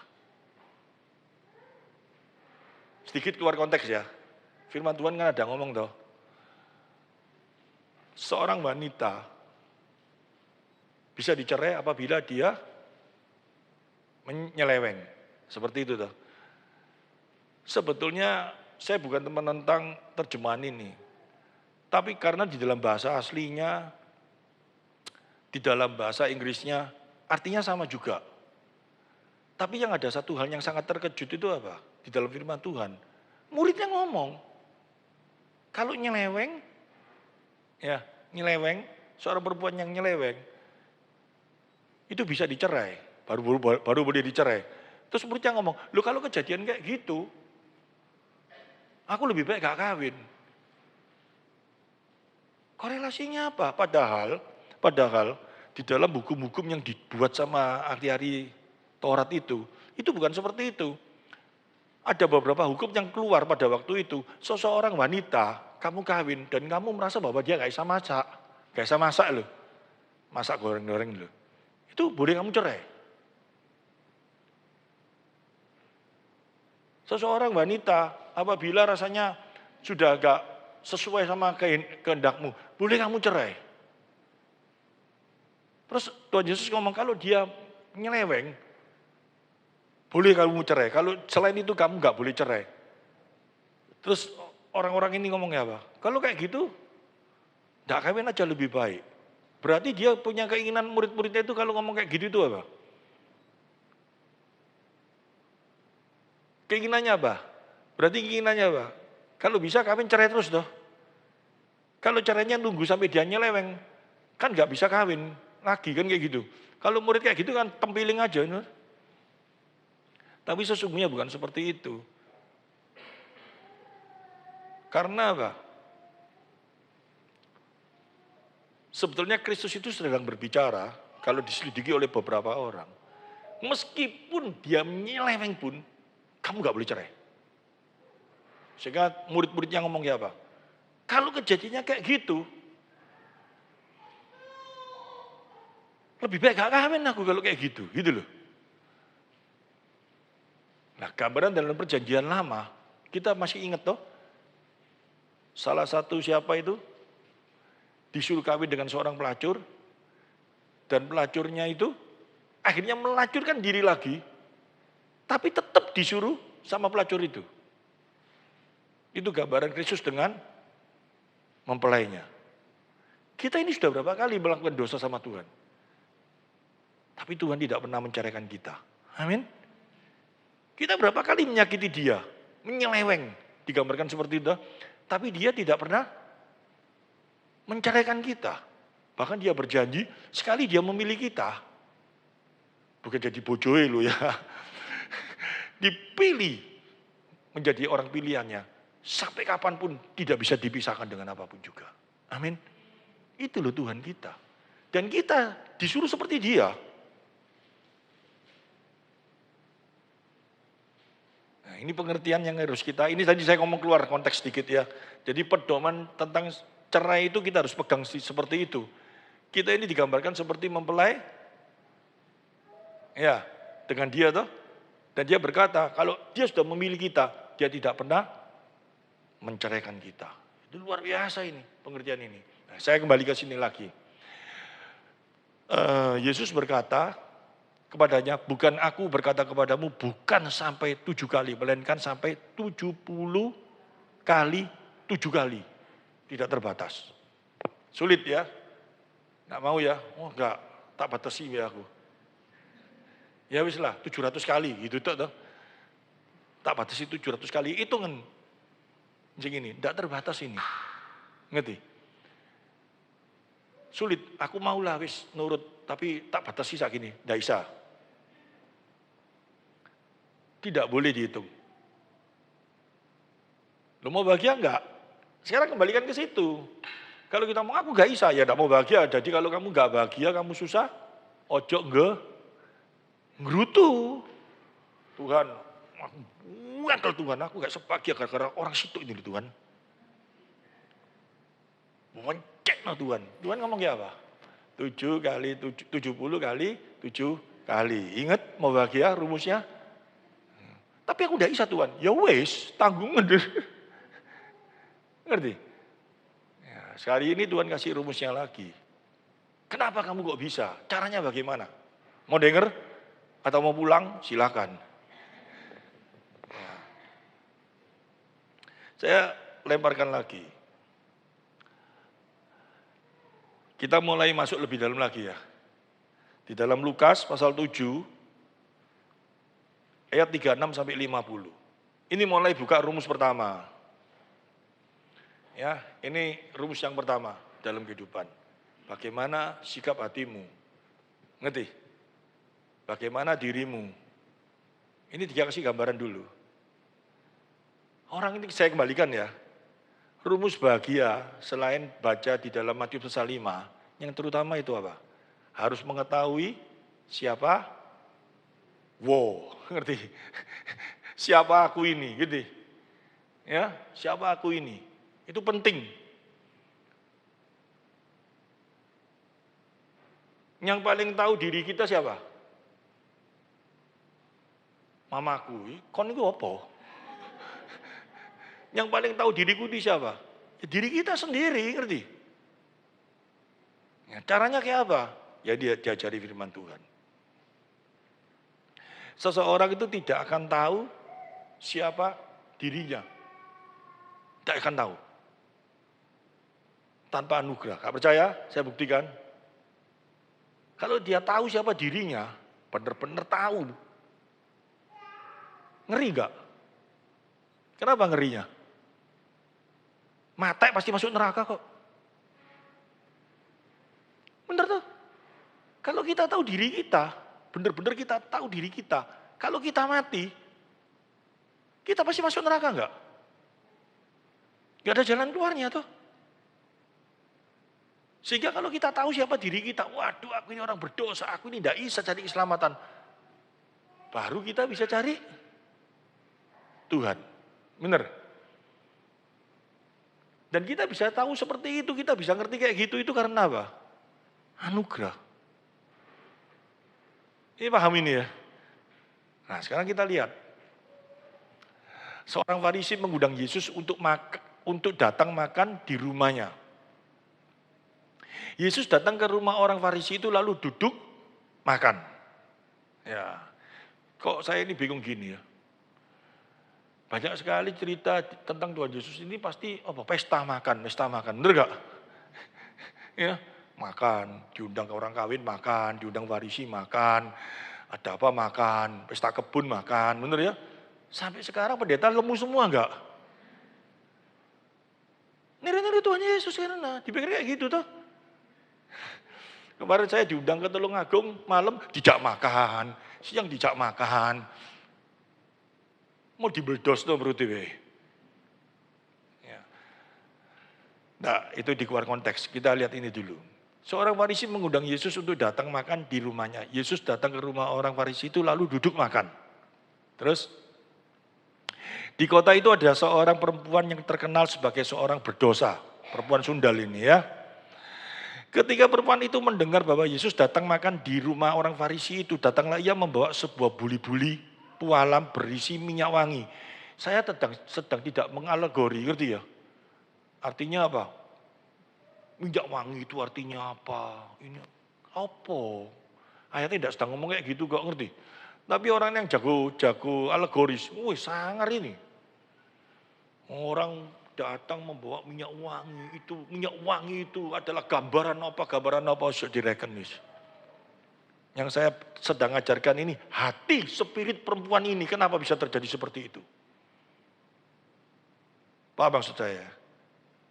Sedikit keluar konteks ya. Firman Tuhan kan ada ngomong toh. Seorang wanita bisa dicerai apabila dia menyeleweng. Seperti itu toh. Sebetulnya saya bukan teman tentang terjemahan ini. Tapi karena di dalam bahasa aslinya, di dalam bahasa Inggrisnya, artinya sama juga. Tapi yang ada satu hal yang sangat terkejut itu apa? Di dalam firman Tuhan. Muridnya ngomong, kalau nyeleweng, ya nyeleweng, seorang perempuan yang nyeleweng, itu bisa dicerai, baru boleh dicerai. Terus muridnya ngomong, loh kalau kejadian kayak gitu, aku lebih baik gak kawin. Korelasinya apa? Padahal di dalam hukum-hukum yang dibuat sama ahli-ahli Taurat itu bukan seperti itu. Ada beberapa hukum yang keluar pada waktu itu. Seseorang wanita, kamu kawin dan kamu merasa bahwa dia gak bisa masak. Gak bisa masak loh. Masak goreng-goreng loh. Itu boleh kamu cerai. Seseorang wanita apabila rasanya sudah agak sesuai sama kehendakmu, boleh kamu cerai. Terus Tuhan Yesus ngomong kalau dia nyeleweng, boleh kamu cerai. Kalau selain itu kamu nggak boleh cerai. Terus orang-orang ini ngomongnya apa? Kalau kayak gitu, nggak kawin aja lebih baik. Berarti dia punya keinginan murid-muridnya itu kalau ngomong kayak gitu itu apa? Keinginannya apa? Berarti keinginannya apa? Kalau bisa kawin cerai terus toh. Kalau caranya nunggu sampai dia nyeleweng, kan nggak bisa kawin lagi kan kayak gitu. Kalau murid kayak gitu kan tempiling aja. No? Tapi sesungguhnya bukan seperti itu. Karena apa? Sebetulnya Kristus itu sedang berbicara kalau diselidiki oleh beberapa orang. Meskipun dia nyeleweng pun, kamu nggak boleh cerai. Sehingga murid-muridnya ngomongnya apa? Kalau kejadiannya kayak gitu, lebih baik gak kawin aku kalau kayak gitu loh. Nah, gambaran dalam perjanjian lama, kita masih ingat toh? Salah satu siapa itu? Disuruh kawin dengan seorang pelacur, dan pelacurnya itu akhirnya melacurkan diri lagi, tapi tetap disuruh sama pelacur itu. Itu gambaran Kristus dengan mempelainya. Kita ini sudah berapa kali melakukan dosa sama Tuhan. Tapi Tuhan tidak pernah menceraikan kita. Amin. Kita berapa kali menyakiti dia, menyeleweng, digambarkan seperti itu. Tapi dia tidak pernah menceraikan kita. Bahkan dia berjanji, sekali dia memilih kita. Bukan jadi bojoe lo ya. Dipilih menjadi orang pilihannya. Sampai kapanpun tidak bisa dipisahkan dengan apapun juga. Amin. Itu loh Tuhan kita. Dan kita disuruh seperti dia. Nah, ini pengertian yang harus kita, ini tadi saya ngomong keluar konteks sedikit ya. Jadi pedoman tentang cerai itu kita harus pegang seperti itu. Kita ini digambarkan seperti mempelai, ya dengan dia toh. Dan dia berkata, kalau dia sudah memilih kita, dia tidak pernah menceraikan kita. Itu luar biasa ini, pengertian ini. Nah, saya kembali ke sini lagi. Yesus berkata kepadanya, bukan aku berkata kepadamu bukan sampai 7 kali, melainkan sampai 70 kali 7 kali. Tidak terbatas. Sulit ya? Nggak mau ya? Oh enggak, tak batasi ya aku. Ya wis lah, 700 kali gitu toh. Tak batasi 700 kali, hitungan. Jadi ini, enggak terbatas ini. Ngerti? Sulit, aku mau lah wis nurut, tapi tak batasi saat ini, enggak bisa. Tidak boleh dihitung. Lo mau bahagia enggak? Sekarang kembalikan ke situ. Kalau kita mau, aku enggak bisa, ya enggak mau bahagia. Jadi kalau kamu enggak bahagia, kamu susah, ojo ngerutu. Tuhan, aku ngakal Tuhan, aku enggak sebahagia gara-gara orang situ ini Tuhan. Moncek no Tuhan. Tuhan ngomong ya apa? 7 kali 7, 70 kali 7 kali. Ingat mau bahagia rumusnya? Tapi aku enggak bisa Tuhan. Ya wes, tanggung ngerti? Ya, sekali ini Tuhan kasih rumusnya lagi. Kenapa kamu kok bisa? Caranya bagaimana? Mau denger? Atau mau pulang? Silakan. Ya. Saya lemparkan lagi. Kita mulai masuk lebih dalam lagi ya. Di dalam Lukas pasal 7, ayat 36 sampai 50. Ini mulai buka rumus pertama. Ya, ini rumus yang pertama dalam kehidupan. Bagaimana sikap hatimu? Ngerti? Bagaimana dirimu? Ini dikasih gambaran dulu. Orang ini saya kembalikan ya. Rumus bahagia selain baca di dalam Matius pasal 5, yang terutama itu apa? Harus mengetahui siapa? Wow, ngerti? Siapa aku ini, gitu. Ya, siapa aku ini? Itu penting. Yang paling tahu diri kita siapa? Mamaku, kon itu apa? Yang paling tahu diriku di siapa? Ya, diri kita sendiri, ngerti? Ya, caranya kayak apa? Ya dia diajari firman Tuhan. Seseorang itu tidak akan tahu siapa dirinya. Tidak akan tahu. Tanpa anugerah. Gak percaya? Saya buktikan. Kalau dia tahu siapa dirinya, benar-benar tahu. Ngeri gak? Kenapa ngerinya? Mati pasti masuk neraka kok. Bener tuh. Kalau kita tahu diri kita, benar-benar kita tahu diri kita. Kalau kita mati, kita pasti masuk neraka enggak? Enggak ada jalan keluarnya tuh. Sehingga kalau kita tahu siapa diri kita, waduh aku ini orang berdosa, aku ini tidak bisa cari keselamatan. Baru kita bisa cari Tuhan. Benar? Dan kita bisa tahu seperti itu, kita bisa ngerti kayak gitu, itu karena apa? Anugerah. Ini paham ini ya? Nah sekarang kita lihat. Seorang Farisi mengundang Yesus untuk datang makan di rumahnya. Yesus datang ke rumah orang Farisi itu lalu duduk makan. Ya, kok saya ini bingung gini ya. Banyak sekali cerita tentang Tuhan Yesus ini pasti pesta makan, bener gak? Ya, makan, diundang ke orang kawin makan, diundang Farisi makan, ada apa makan, pesta kebun makan, bener ya? Sampai sekarang pendeta lemu semua enggak? Niru-niru Tuhan Yesus karena dipikir kayak gitu tuh. Kemarin saya diundang ke Tulungagung, malam dijak makan, siang dijak makan. Mau dibeldos tuh berarti weh. Ya. Nah, itu di luar konteks. Kita lihat ini dulu. Seorang Farisi mengundang Yesus untuk datang makan di rumahnya. Yesus datang ke rumah orang Farisi itu lalu duduk makan. Terus di kota itu ada seorang perempuan yang terkenal sebagai seorang berdosa. Perempuan sundal ini ya. Ketika perempuan itu mendengar bahwa Yesus datang makan di rumah orang Farisi itu, datanglah ia membawa sebuah buli-buli pualam berisi minyak wangi. Saya sedang tidak mengalegori, ngerti ya? Artinya apa? Minyak wangi itu artinya apa? Ini Apa? Ayatnya tidak sedang ngomong kayak gitu, gak ngerti. Tapi orang yang jago alegoris, wih sangar ini. Orang datang membawa minyak wangi itu adalah gambaran apa, sudah direken wis. Yang saya sedang ajarkan ini, hati spirit perempuan ini, kenapa bisa terjadi seperti itu? Paham maksud saya?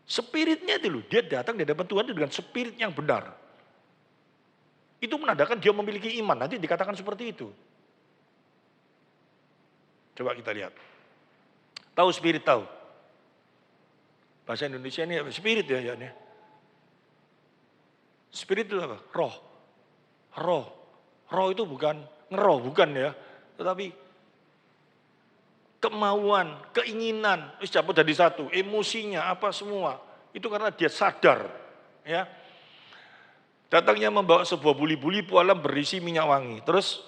Spiritnya itu loh, dia datang di hadapan Tuhan dengan spirit yang benar. Itu menandakan dia memiliki iman, nanti dikatakan seperti itu. Coba kita lihat. Tahu spirit, tahu? Bahasa Indonesia ini spirit ya. Spirit itu apa? Roh. Roh itu bukan ngeroh, bukan ya. Tetapi kemauan, keinginan, dapat dari satu, emosinya apa semua. Itu karena dia sadar, ya. Datangnya membawa sebuah buli-buli pualam berisi minyak wangi. Terus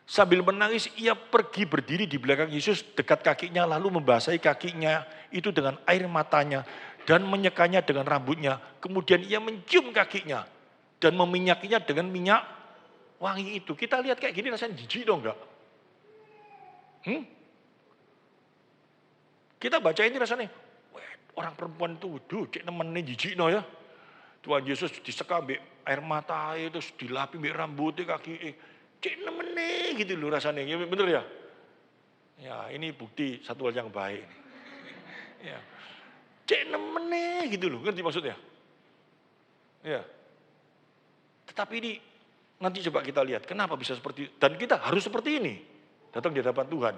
sambil menangis ia pergi berdiri di belakang Yesus dekat kakinya lalu membasahi kakinya itu dengan air matanya dan menyekanya dengan rambutnya. Kemudian ia mencium kakinya dan meminyakinya dengan minyak wangi itu. Kita lihat kayak gini rasanya jijik dong enggak? Kita baca ini rasanya, orang perempuan itu, cek nemennya jijik no ya. Tuhan Yesus disekam air mata itu, dilapi rambutnya kaki, cek nemennya gitu loh rasanya, bener ya? Ya ini bukti satu hal yang baik. Ya. Cek nemennya gitu loh, ngerti maksudnya? Ya. Tetapi ini nanti coba kita lihat, kenapa bisa seperti itu? Dan kita harus seperti ini, datang di hadapan Tuhan.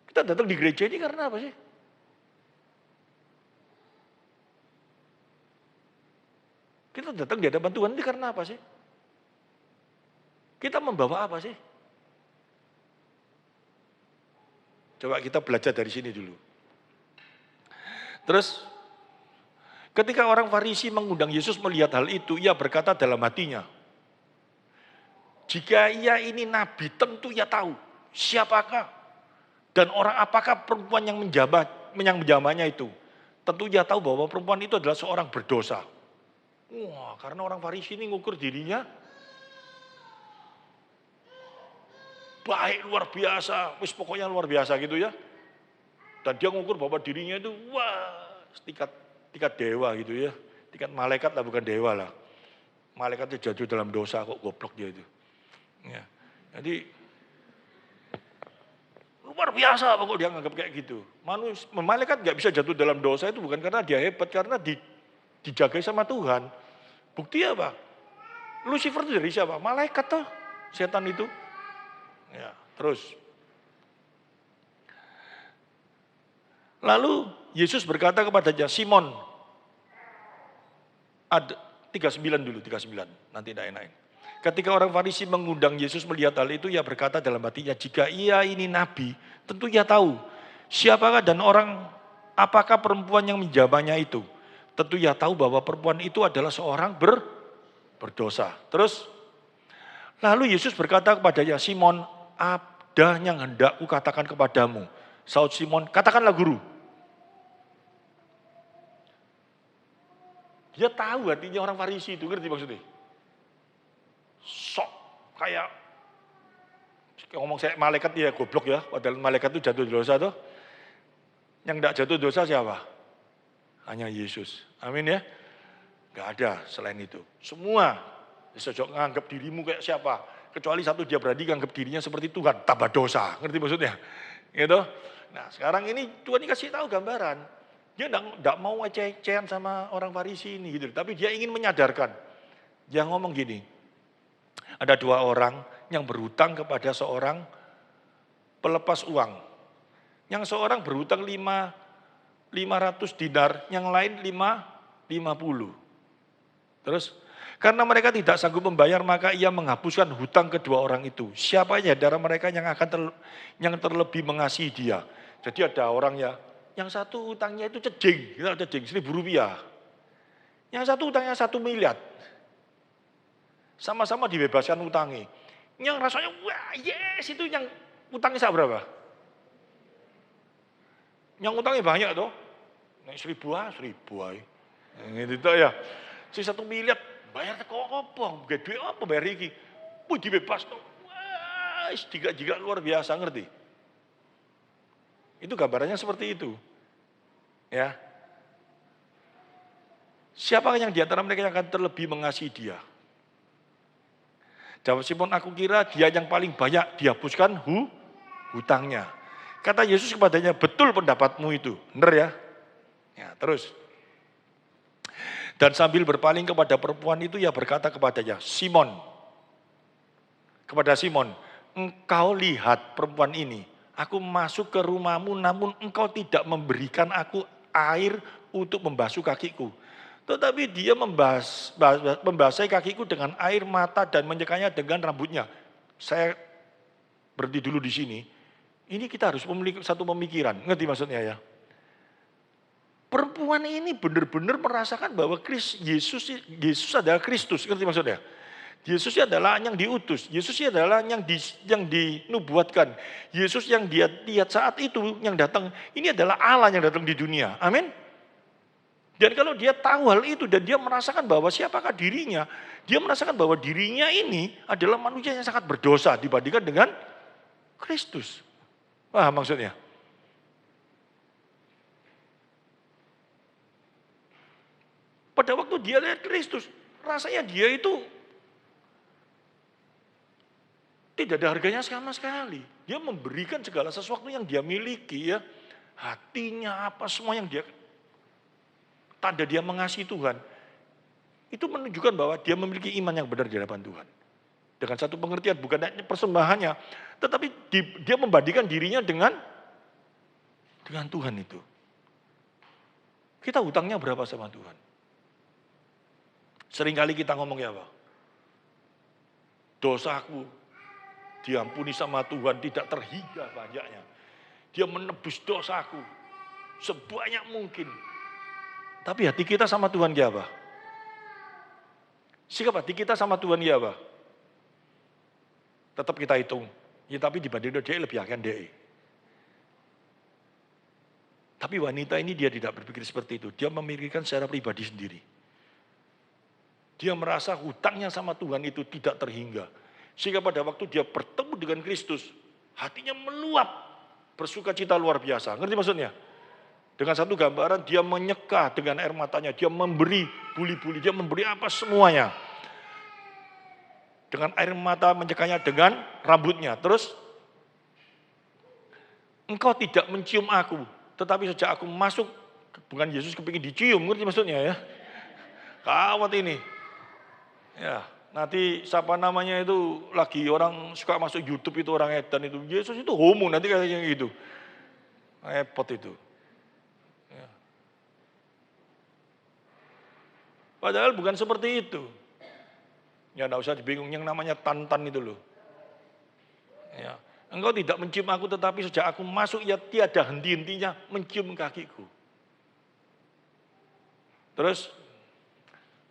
Kita datang di gereja ini karena apa sih? Kita datang di hadapan Tuhan ini karena apa sih? Kita membawa apa sih? Coba kita belajar dari sini dulu. Terus, ketika orang Farisi mengundang Yesus melihat hal itu, ia berkata dalam hatinya, jika ia ini nabi, tentu ia tahu siapakah dan orang apakah perempuan yang menjamahnya itu. Tentu ia tahu bahwa perempuan itu adalah seorang berdosa. Wah, karena orang Farisi ini ngukur dirinya baik luar biasa, wis pokoknya luar biasa gitu ya. Dan dia ngukur bahwa dirinya itu wah, tingkat dewa gitu ya. Tingkat malaikat lah, bukan dewa lah. Malaikat itu jatuh dalam dosa kok, goblok dia itu. Ya. Jadi luar biasa pokoknya dia nganggap kayak gitu. Malaikat nggak bisa jatuh dalam dosa itu bukan karena dia hebat, karena dijagai sama Tuhan. Bukti apa? Lucifer itu dari siapa? Malaikat toh, setan itu. Ya, terus. Lalu Yesus berkata kepadanya, Simon, ada 39 dulu, 39, nanti tidak enak. Ketika orang Farisi mengundang Yesus melihat hal itu, ia berkata dalam hatinya, jika ia ini nabi, tentu ia tahu siapakah dan orang apakah perempuan yang menjamahnya itu. Tentu ia tahu bahwa perempuan itu adalah seorang berdosa. Terus, lalu Yesus berkata kepadanya, Simon, ada yang hendak kukatakan kepadamu. Saud Simon, katakanlah guru. Dia tahu hatinya orang Farisi itu, ngerti maksudnya? Sok kayak ngomong saya malaikat ya goblok ya, padahal malaikat itu jatuh dosa tuh. Yang enggak jatuh dosa siapa? Hanya Yesus. Amin ya. Enggak ada selain itu. Semua sejak nganggap dirimu kayak siapa? Kecuali satu, dia berani nganggap dirinya seperti Tuhan, tambah dosa. Ngerti maksudnya? Gitu. Nah, sekarang ini Tuhan dikasih tahu gambaran. Dia enggak mau eceh-ecehan sama orang Farisi ini gitu, tapi dia ingin menyadarkan. Dia ngomong gini. Ada dua orang yang berhutang kepada seorang pelepas uang. Yang seorang berhutang 500 dinar, yang lain 50. Terus, karena mereka tidak sanggup membayar, maka ia menghapuskan hutang kedua orang itu. Siapa ya dari mereka yang terlebih mengasihi dia? Jadi ada orang ya, yang satu hutangnya itu cejing, 1.000 rupiah. Yang satu hutangnya 1 miliar. Sama-sama dibebaskan utangnya. Yang rasanya, wah yes, itu yang utangnya berapa? Yang utangnya banyak toh. Nek 1.000 aja. Yang itu ya. Si 1 miliar Bayar teko apa? Gede apa bayar iki? Dibebas. Wah, jika luar biasa, ngerti? Itu gambarannya seperti itu. Ya. Siapakah yang di antara mereka yang akan terlebih mengasihi dia? Jawab Simon, aku kira dia yang paling banyak dihapuskan hutangnya. Kata Yesus kepadanya, betul pendapatmu itu. Benar ya? Ya, terus. Dan sambil berpaling kepada perempuan itu, ia berkata kepadanya, Simon, kepada Simon, engkau lihat perempuan ini, aku masuk ke rumahmu namun engkau tidak memberikan aku air untuk membasuh kakiku. Tetapi dia membasahi kakiku dengan air mata dan menyekanya dengan rambutnya. Saya berhenti dulu di sini. Ini kita harus memiliki satu pemikiran, ngerti maksudnya ya? Perempuan ini benar-benar merasakan bahwa Yesus adalah Kristus, ngerti maksudnya? Yesus adalah yang diutus, Yesus adalah yang dinubuatkan. Yesus yang dia lihat saat itu yang datang, ini adalah Allah yang datang di dunia. Amin. Dan kalau dia tahu hal itu dan dia merasakan bahwa siapakah dirinya, dia merasakan bahwa dirinya ini adalah manusia yang sangat berdosa dibandingkan dengan Kristus. Paham maksudnya? Pada waktu dia lihat Kristus, rasanya dia itu tidak ada harganya sama sekali. Dia memberikan segala sesuatu yang dia miliki ya. Hatinya apa semua yang dia, tanda dia mengasihi Tuhan. Itu menunjukkan bahwa dia memiliki iman yang benar di hadapan Tuhan. Dengan satu pengertian, bukan hanya persembahannya. Tetapi dia membandingkan dirinya dengan Tuhan itu. Kita hutangnya berapa sama Tuhan? Seringkali kita ngomong ya Pak. Dosaku diampuni sama Tuhan tidak terhingga banyaknya. Dia menebus dosaku sebanyak mungkin. Tapi hati kita sama Tuhan ya apa? Sikap hati kita sama Tuhan ya apa? Tetap kita hitung. Ya tapi dibanding dia lebih akan dia. Tapi wanita ini dia tidak berpikir seperti itu. Dia memikirkan secara pribadi sendiri. Dia merasa hutangnya sama Tuhan itu tidak terhingga. Sehingga pada waktu dia bertemu dengan Kristus, hatinya meluap, bersuka cita luar biasa. Ngerti maksudnya? Dengan satu gambaran dia menyeka dengan air matanya, dia memberi buli-buli, dia memberi apa semuanya. Dengan air mata menyekanya dengan rambutnya. Terus, engkau tidak mencium aku, tetapi sejak aku masuk, bukan Yesus kepingin dicium, ngerti maksudnya ya? Kawat ini. Ya, nanti siapa namanya itu lagi orang suka masuk YouTube itu orang edan itu. Yesus itu homo nanti kayaknya gitu. Repot itu. Ya. Padahal bukan seperti itu. Ya enggak usah dibingung yang namanya Tantan itu loh. Ya. Engkau tidak mencium aku tetapi sejak aku masuk ya tiada henti-hentinya mencium kakiku. Terus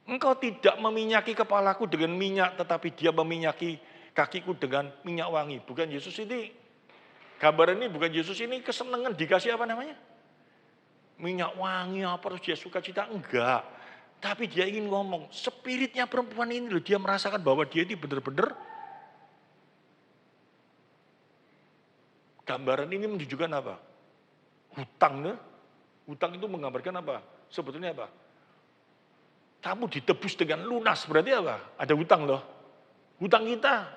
engkau tidak meminyaki kepalaku dengan minyak, tetapi dia meminyaki kakiku dengan minyak wangi. Bukan Yesus ini, gambar ini bukan Yesus ini kesenangan dikasih apa namanya? Minyak wangi apa terus dia suka cita? Enggak. Tapi dia ingin ngomong, spiritnya perempuan ini loh, dia merasakan bahwa dia ini benar-benar. Gambaran ini menunjukkan apa? Hutang. Hutang itu menggambarkan apa? Sebetulnya apa? Kamu ditebus dengan lunas, berarti apa? Ada hutang loh. Hutang kita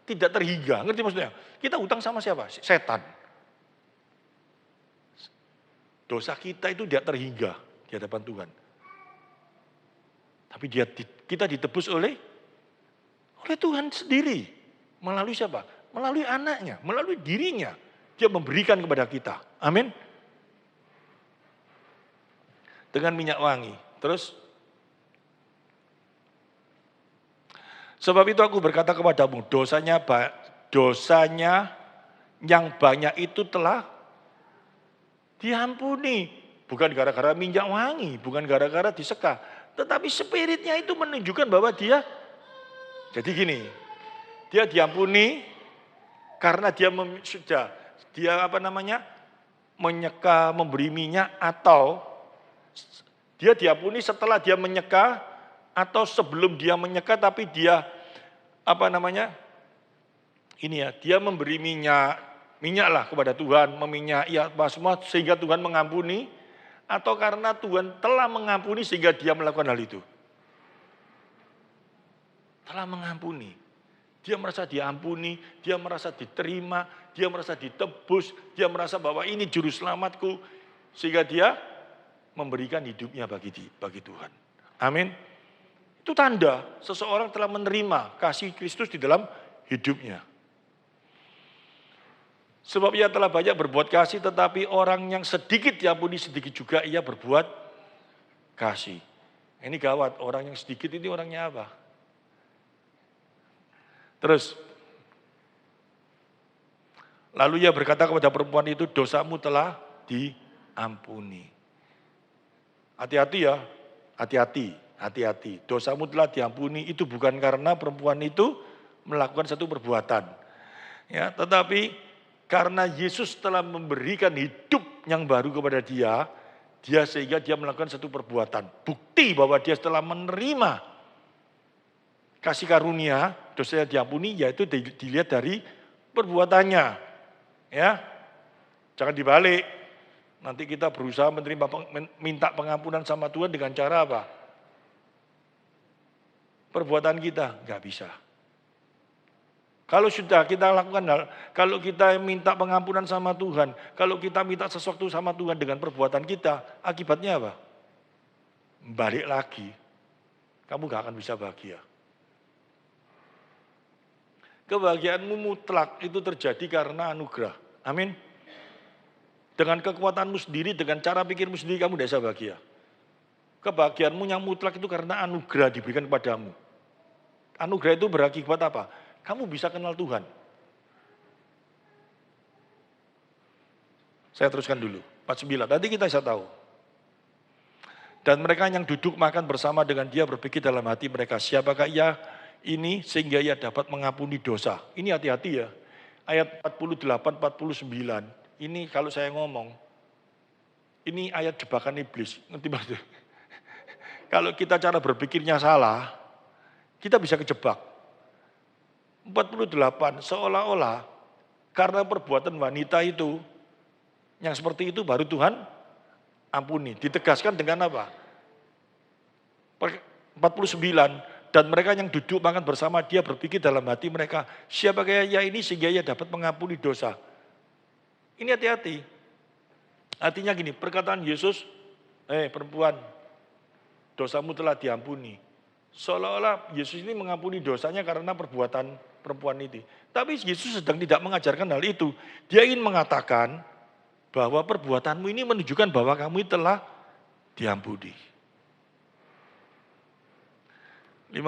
tidak terhingga, ngerti maksudnya? Kita hutang sama siapa? Setan. Dosa kita itu tidak terhingga di hadapan Tuhan. Tapi kita ditebus oleh Tuhan sendiri. Melalui siapa? Melalui anaknya, melalui dirinya. Dia memberikan kepada kita. Amin. Dengan minyak wangi. Terus, sebab itu aku berkata kepadamu, dosanya yang banyak itu telah diampuni. Bukan gara-gara minyak wangi, bukan gara-gara diseka. Tetapi spiritnya itu menunjukkan bahwa dia, jadi gini, dia diampuni karena dia menyeka, memberi minyak, atau dia diampuni setelah dia menyeka atau sebelum dia menyekat tapi dia dia memberi minyak lah kepada Tuhan, meminyaki apa semua sehingga Tuhan mengampuni, atau karena Tuhan telah mengampuni sehingga dia melakukan hal itu. Telah mengampuni. Dia merasa diampuni, dia merasa diterima, dia merasa ditebus, dia merasa bahwa ini juru selamatku, sehingga dia memberikan hidupnya bagi Tuhan. Amin. Itu tanda seseorang telah menerima kasih Kristus di dalam hidupnya. Sebab ia telah banyak berbuat kasih, tetapi orang yang sedikit diampuni, sedikit juga ia berbuat kasih. Ini gawat, orang yang sedikit ini orangnya apa? Terus, lalu ia berkata kepada perempuan itu, dosamu telah diampuni. Hati-hati ya, hati-hati. Dosamu telah diampuni itu bukan karena perempuan itu melakukan satu perbuatan. Ya, tetapi karena Yesus telah memberikan hidup yang baru kepada dia sehingga dia melakukan satu perbuatan. Bukti bahwa dia telah menerima kasih karunia, dosanya diampuni, yaitu dilihat dari perbuatannya. Ya, jangan dibalik. Nanti kita berusaha minta pengampunan sama Tuhan dengan cara apa? Perbuatan kita, nggak bisa. Kalau sudah kita lakukan kalau kita minta pengampunan sama Tuhan, kalau kita minta sesuatu sama Tuhan dengan perbuatan kita, akibatnya apa? Balik lagi, kamu nggak akan bisa bahagia. Kebahagiaanmu mutlak itu terjadi karena anugerah. Amin. Dengan kekuatanmu sendiri, dengan cara pikirmu sendiri, kamu tidak bisa bahagia. Kebahagiaanmu yang mutlak itu karena anugerah diberikan kepadamu. Anugerah itu berakibat apa? Kamu bisa kenal Tuhan. Saya teruskan dulu, 49, nanti kita bisa tahu. Dan mereka yang duduk makan bersama dengan dia berpikir dalam hati mereka, siapakah ia ini sehingga ia dapat mengampuni dosa. Ini hati-hati ya. Ayat 48, 49. Ini kalau saya ngomong, ini ayat jebakan iblis. Ngerti maksudnya? Kalau kita cara berpikirnya salah, kita bisa kejebak. 48, seolah-olah karena perbuatan wanita itu, yang seperti itu baru Tuhan ampuni. Ditegaskan dengan apa? 49, dan mereka yang duduk makan bersama dia berpikir dalam hati mereka, siapakah ia ini sehingga ia dapat mengampuni dosa. Ini hati-hati. Artinya gini, perkataan Yesus, perempuan, dosamu telah diampuni. Seolah-olah Yesus ini mengampuni dosanya karena perbuatan perempuan itu. Tapi Yesus sedang tidak mengajarkan hal itu. Dia ingin mengatakan bahwa perbuatanmu ini menunjukkan bahwa kamu telah diampuni. 50.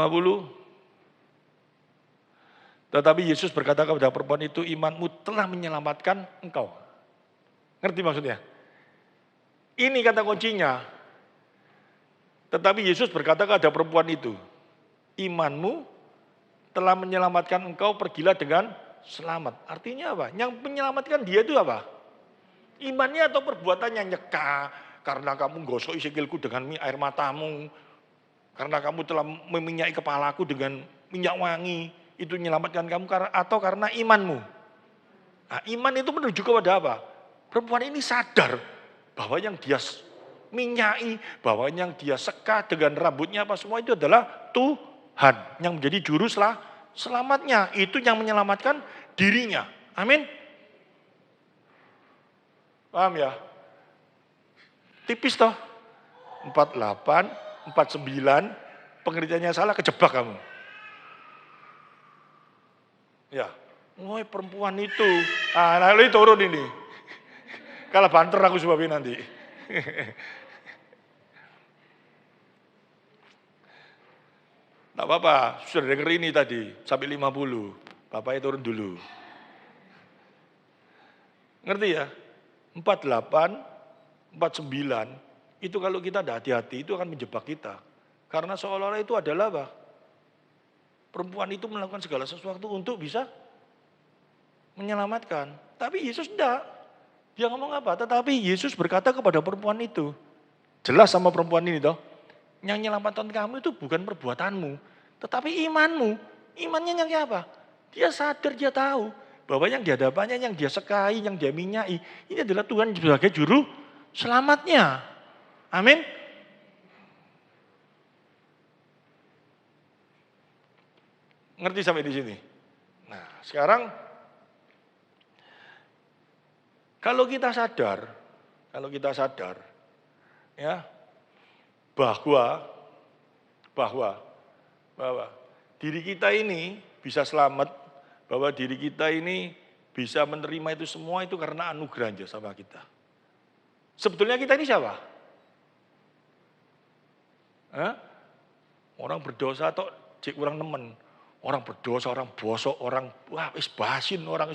Tetapi Yesus berkata kepada perempuan itu, imanmu telah menyelamatkan engkau. Ngerti maksudnya? Ini kata kuncinya. Tetapi Yesus berkata kepada perempuan itu, imanmu telah menyelamatkan engkau, pergilah dengan selamat. Artinya apa? Yang menyelamatkan dia itu apa? Imannya atau perbuatannya? Nyeka, karena kamu gosok sikilku dengan air matamu, karena kamu telah meminyaki kepalaku dengan minyak wangi, itu menyelamatkan kamu, atau karena imanmu. Nah, iman itu menuju kepada apa? Perempuan ini sadar bahwa yang dia minyaki, bahwa yang dia seka dengan rambutnya apa semua itu adalah Tuhan yang menjadi juru selamatnya. Itu yang menyelamatkan dirinya. Amin. Paham ya? Tipis toh. 48, 49, pengertiannya salah, kejebak kamu. Ya, woi perempuan itu, lalu turun ini. Kalau banter aku sebabnya nanti. Tidak apa-apa, sudah denger ini tadi, sampai 50. Bapaknya turun dulu. Ngerti ya? 48, 49, itu kalau kita tidak hati-hati, itu akan menjebak kita. Karena seolah-olah itu adalah apa? Perempuan itu melakukan segala sesuatu untuk bisa menyelamatkan. Tapi Yesus tidak. Dia ngomong apa? Tetapi Yesus berkata kepada perempuan itu. Jelas sama perempuan ini toh. Yang menyelamatkan kamu itu bukan perbuatanmu, tetapi imanmu. Imannya yang kayak apa? Dia sadar, dia tahu bahwa yang di hadapannya, yang dia sekai, yang dia minyai, ini adalah Tuhan sebagai juru selamatnya. Amin. Ngerti sampai di sini? Nah, sekarang kalau kita sadar ya bahwa diri kita ini bisa selamat, bahwa diri kita ini bisa menerima itu semua itu karena anugerah aja sama kita. Sebetulnya kita ini siapa? Orang berdosa atau cek kurang nemen. Orang berdosa, orang bosok, orang basin, orang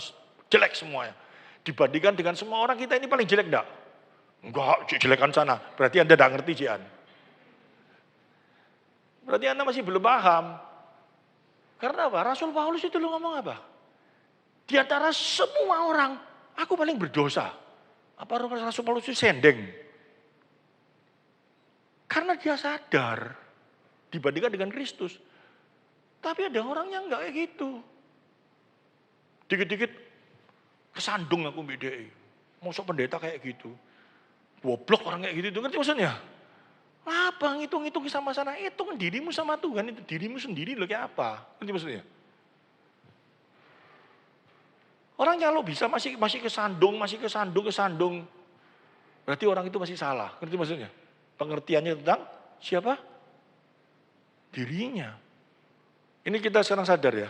jelek semuanya. Dibandingkan dengan semua orang, kita ini paling jelek enggak? Enggak, jelekan sana. Berarti Anda enggak ngerti, Jian. Berarti Anda masih belum paham. Karena apa? Rasul Paulus itu ngomong apa? Di antara semua orang, aku paling berdosa. Apa Rasul Paulus itu sendeng? Karena dia sadar dibandingkan dengan Kristus. Tapi ada orang yang enggak kayak gitu. Dikit-dikit kesandung aku bedai. Masuk pendeta kayak gitu. Goblok orang kayak gitu, ngerti maksudnya? Apa ngitung-ngitung sama sana, hitung dirimu sama Tuhan, itu dirimu sendiri loh kayak apa. Ngerti maksudnya? Orang kalau bisa masih kesandung. Berarti orang itu masih salah. Ngerti maksudnya? Pengertiannya tentang siapa? Dirinya. Ini kita sekarang sadar ya.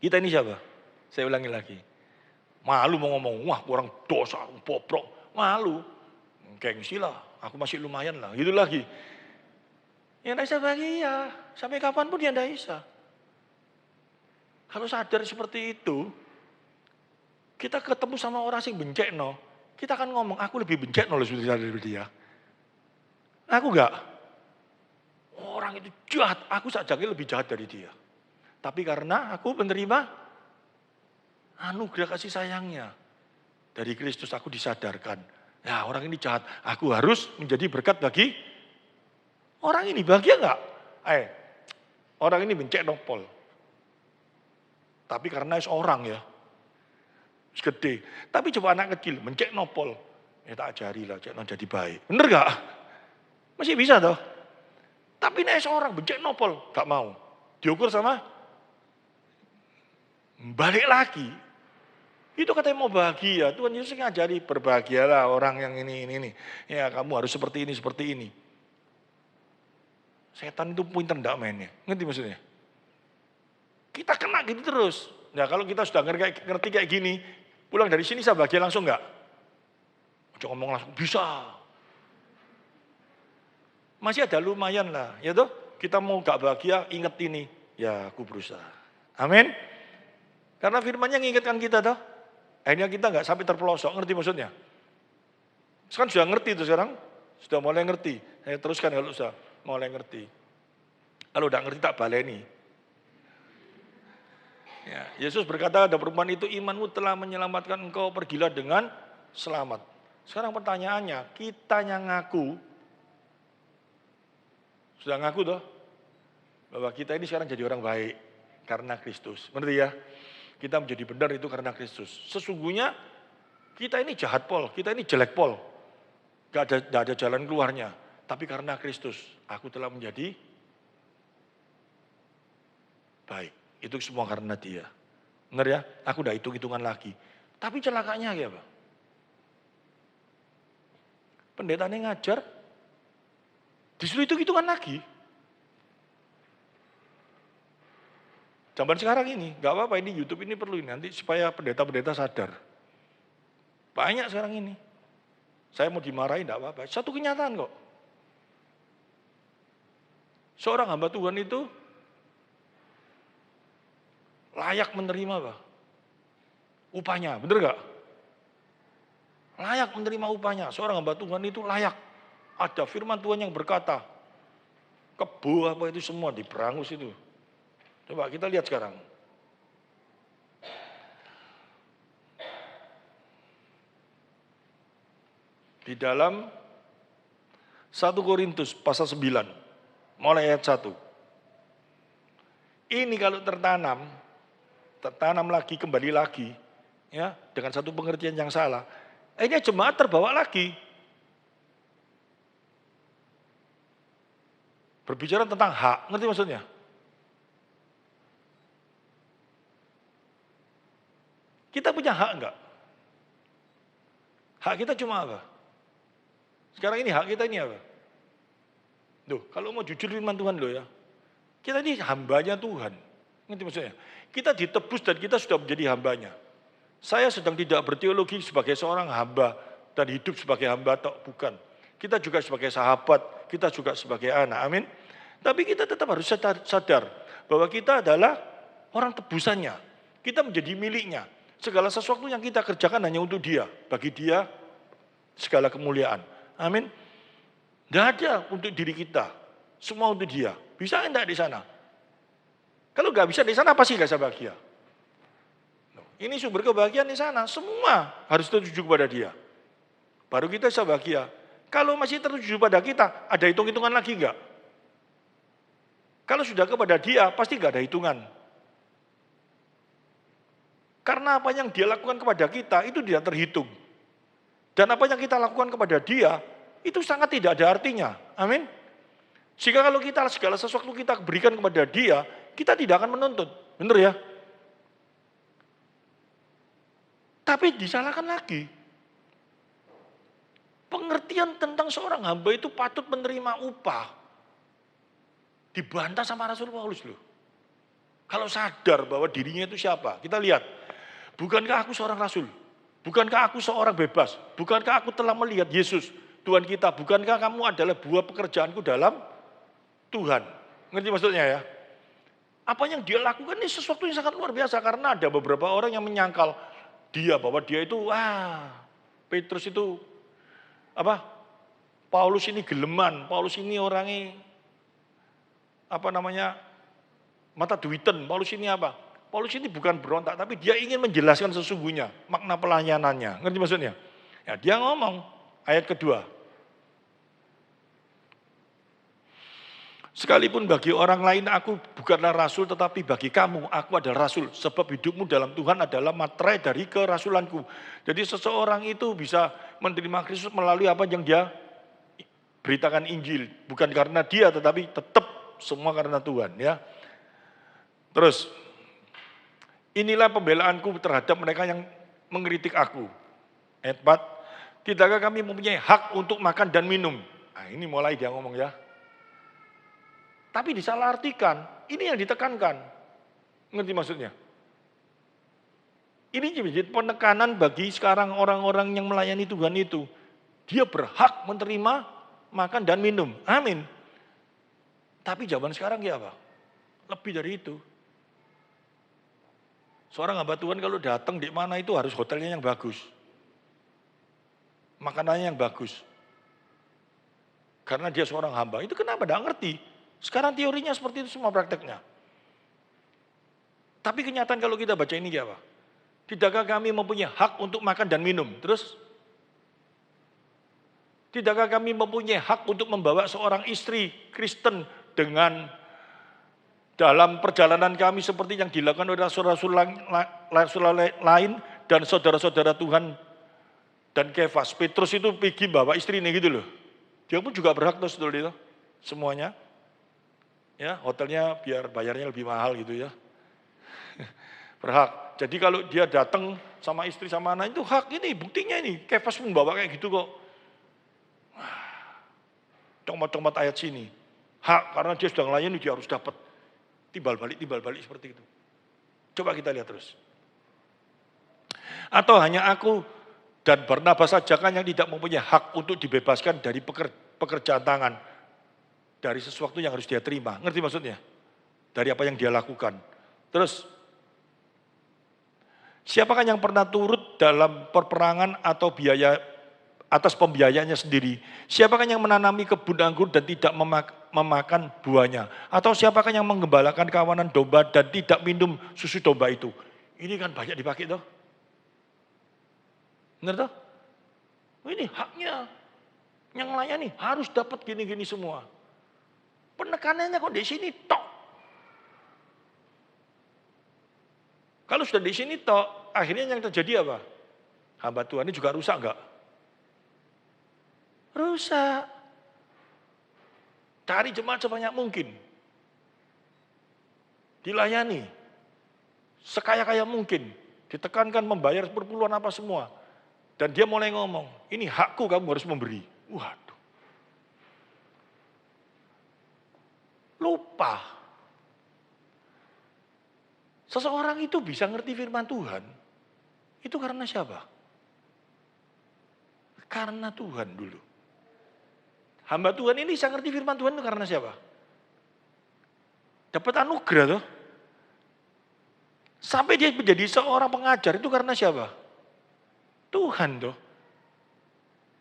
Kita ini siapa? Saya ulangi lagi. Malu mau ngomong, wah orang dosa, bobrok. Malu. Gengsi lah, aku masih lumayan lah. Gitu lagi. Ya tidak bisa bahagia. Sampai kapanpun dia tidak bisa. Kalau sadar seperti itu, kita ketemu sama orang yang bencekno, kita akan ngomong, aku lebih bencekno dari dia. Aku enggak. Orang itu jahat, aku saja lebih jahat dari dia. Tapi karena aku menerima anugerah kasih sayangnya dari Kristus, aku disadarkan. Ya orang ini jahat, aku harus menjadi berkat bagi orang ini. Bahagia enggak? Orang ini bencek nopol. Tapi karena orang ya, gede. Tapi coba anak kecil, mencek nopol. Ya tak ajari lah, cek jadi baik. Bener enggak? Masih bisa toh? Tapi nek seorang becek nopol, gak mau. Diukur sama balik lagi. Itu katanya mau bahagia. Tuhan Yesus ngajari berbahagialah orang yang ini. Ya kamu harus seperti ini. Setan itu pinter enggak mainnya. Ngerti maksudnya? Kita kena gitu terus. Nah kalau kita sudah ngerti kayak gini, pulang dari sini saya bahagia langsung enggak? Jangan ngomong langsung, bisa. Masih ada lumayan lah, ya toh. Kita mau gak bahagia, ingat ini. Ya aku berusaha. Amin. Karena firmannya mengingatkan kita toh. Akhirnya kita gak sampai terpelosok, ngerti maksudnya? Kan sudah ngerti tuh sekarang. Sudah mulai ngerti. Saya teruskan kalau sudah mulai ngerti. Kalau udah ngerti tak baleni. Ya, Yesus berkata ada perempuan itu, imanmu telah menyelamatkan engkau, pergilah dengan selamat. Sekarang pertanyaannya, kita yang ngaku, sudah ngaku toh, bahwa kita ini sekarang jadi orang baik karena Kristus. Mengerti ya? Kita menjadi benar itu karena Kristus. Sesungguhnya kita ini jahat pol, kita ini jelek pol. Gak ada jalan keluarnya. Tapi karena Kristus, aku telah menjadi baik. Itu semua karena dia. Benar ya? Aku udah hitung-hitungan lagi. Tapi celakanya ya Pak. Pendetanya ngajar, disuruh hitung-hitungan lagi. Zaman sekarang ini, gak apa-apa ini YouTube ini perlu ini, nanti supaya pendeta-pendeta sadar. Banyak sekarang ini. Saya mau dimarahin gak apa-apa, satu kenyataan kok. Seorang hamba Tuhan itu layak menerima apa? Upahnya, bener gak? Layak menerima upahnya, seorang hamba Tuhan itu layak. Ada firman Tuhan yang berkata, kebo apa itu semua diberangus itu. Coba kita lihat sekarang. Di dalam 1 Korintus pasal 9, mulai ayat 1. Ini kalau tertanam lagi, kembali lagi, ya, dengan satu pengertian yang salah, akhirnya jemaat terbawa lagi. Berbicara tentang hak, ngerti maksudnya? Kita punya hak enggak? Hak kita cuma apa? Sekarang ini hak kita ini apa? Loh, kalau mau jujur firman Tuhan loh ya. Kita ini hambanya Tuhan. Ngerti maksudnya? Kita ditebus dan kita sudah menjadi hambanya. Saya sedang tidak berteologi sebagai seorang hamba dan hidup sebagai hamba atau bukan. Kita juga sebagai sahabat, kita juga sebagai anak. Amin. Tapi kita tetap harus sadar bahwa kita adalah orang tebusannya. Kita menjadi miliknya. Segala sesuatu yang kita kerjakan hanya untuk dia. Bagi dia segala kemuliaan. Amin. Tidak ada untuk diri kita. Semua untuk dia. Bisa enggak di sana? Kalau nggak bisa di sana pasti nggak bisa bahagia. Ini sumber kebahagiaan di sana. Semua harus tertuju kepada dia. Baru kita bisa bahagia. Kalau masih tertuju pada kita, ada hitung-hitungan lagi enggak? Kalau sudah kepada dia, pasti nggak ada hitungan. Karena apa yang dia lakukan kepada kita itu tidak terhitung. Dan apa yang kita lakukan kepada dia itu sangat tidak ada artinya. Amin. Jika kalau kita segala sesuatu kita berikan kepada dia, kita tidak akan menuntut. Benar ya? Tapi disalahkan lagi. Pengertian tentang seorang hamba itu patut menerima upah. Dibantah sama Rasul Paulus loh. Kalau sadar bahwa dirinya itu siapa? Kita lihat. Bukankah aku seorang rasul? Bukankah aku seorang bebas? Bukankah aku telah melihat Yesus, Tuhan kita? Bukankah kamu adalah buah pekerjaanku dalam Tuhan? Ngerti maksudnya ya? Apa yang dia lakukan ini sesuatu yang sangat luar biasa. Karena ada beberapa orang yang menyangkal dia bahwa dia itu, Petrus itu, Paulus ini geleman, Paulus ini orangnya, mata duiten, Paulus ini apa? Paulus ini bukan berontak, tapi dia ingin menjelaskan sesungguhnya makna pelayanannya. Ngerti maksudnya? Ya, dia ngomong, ayat kedua. Sekalipun bagi orang lain aku bukanlah rasul, tetapi bagi kamu aku adalah rasul. Sebab hidupmu dalam Tuhan adalah materai dari kerasulanku. Jadi seseorang itu bisa menerima Kristus melalui apa yang dia beritakan Injil. Bukan karena dia, tetapi tetap semua karena Tuhan. Ya. Terus, inilah pembelaanku terhadap mereka yang mengkritik aku. Ayat 4, tidakkah kami mempunyai hak untuk makan dan minum? Nah, ini mulai dia ngomong ya. Tapi disalahartikan, ini yang ditekankan. Ngerti maksudnya? Ini jadi penekanan bagi sekarang orang-orang yang melayani Tuhan itu. Dia berhak menerima makan dan minum. Amin. Tapi zaman sekarang ya apa? Lebih dari itu. Seorang hamba Tuhan kalau datang di mana itu harus hotelnya yang bagus. Makanannya yang bagus. Karena dia seorang hamba. Itu kenapa? Tidak ngerti. Sekarang teorinya seperti itu semua prakteknya. Tapi kenyataan kalau kita baca ini apa? Tidakkah kami mempunyai hak untuk makan dan minum? Terus? Tidakkah kami mempunyai hak untuk membawa seorang istri Kristen dengan dalam perjalanan kami seperti yang dilakukan oleh rasul-rasul lain dan saudara-saudara Tuhan dan Kefas. Petrus itu pergi bawa istrinya gitu loh. Dia pun juga berhak tuh itu semuanya. Ya, hotelnya biar bayarnya lebih mahal gitu ya. Berhak. Jadi kalau dia datang sama istri sama anak itu hak ini, buktinya ini. Kefas pun bawa kayak gitu kok. Comot-comot ayat sini. Hak, karena dia sudah melayani dia harus dapat. Timbal balik seperti itu. Coba kita lihat terus. Atau hanya aku dan Barnabas saja kan yang tidak mempunyai hak untuk dibebaskan dari pekerjaan tangan. Dari sesuatu yang harus dia terima. Ngerti maksudnya? Dari apa yang dia lakukan. Terus, siapakah yang pernah turut dalam perperangan atau biaya atas pembiayaannya sendiri? Siapakah yang menanami kebun anggur dan tidak memakan buahnya? Atau siapakah yang menggembalakan kawanan domba dan tidak minum susu domba itu? Ini kan banyak dipakai toh. Benar toh? Ini haknya. Yang melayani harus dapat gini-gini semua. Penekanannya kok di sini tok. Kalau sudah di sini tok, akhirnya yang terjadi apa? Hamba Tuhan ini juga rusak enggak? Rusak. Cari jemaat sebanyak mungkin. Dilayani. Sekaya-kaya mungkin. Ditekankan membayar perpuluhan apa semua. Dan dia mulai ngomong, ini hakku kamu harus memberi. Waduh. Lupa. Seseorang itu bisa ngerti firman Tuhan. Itu karena siapa? Karena Tuhan dulu. Hamba Tuhan ini bisa ngerti firman Tuhan itu karena siapa? Dapat anugerah tuh. Sampai dia menjadi seorang pengajar itu karena siapa? Tuhan tuh.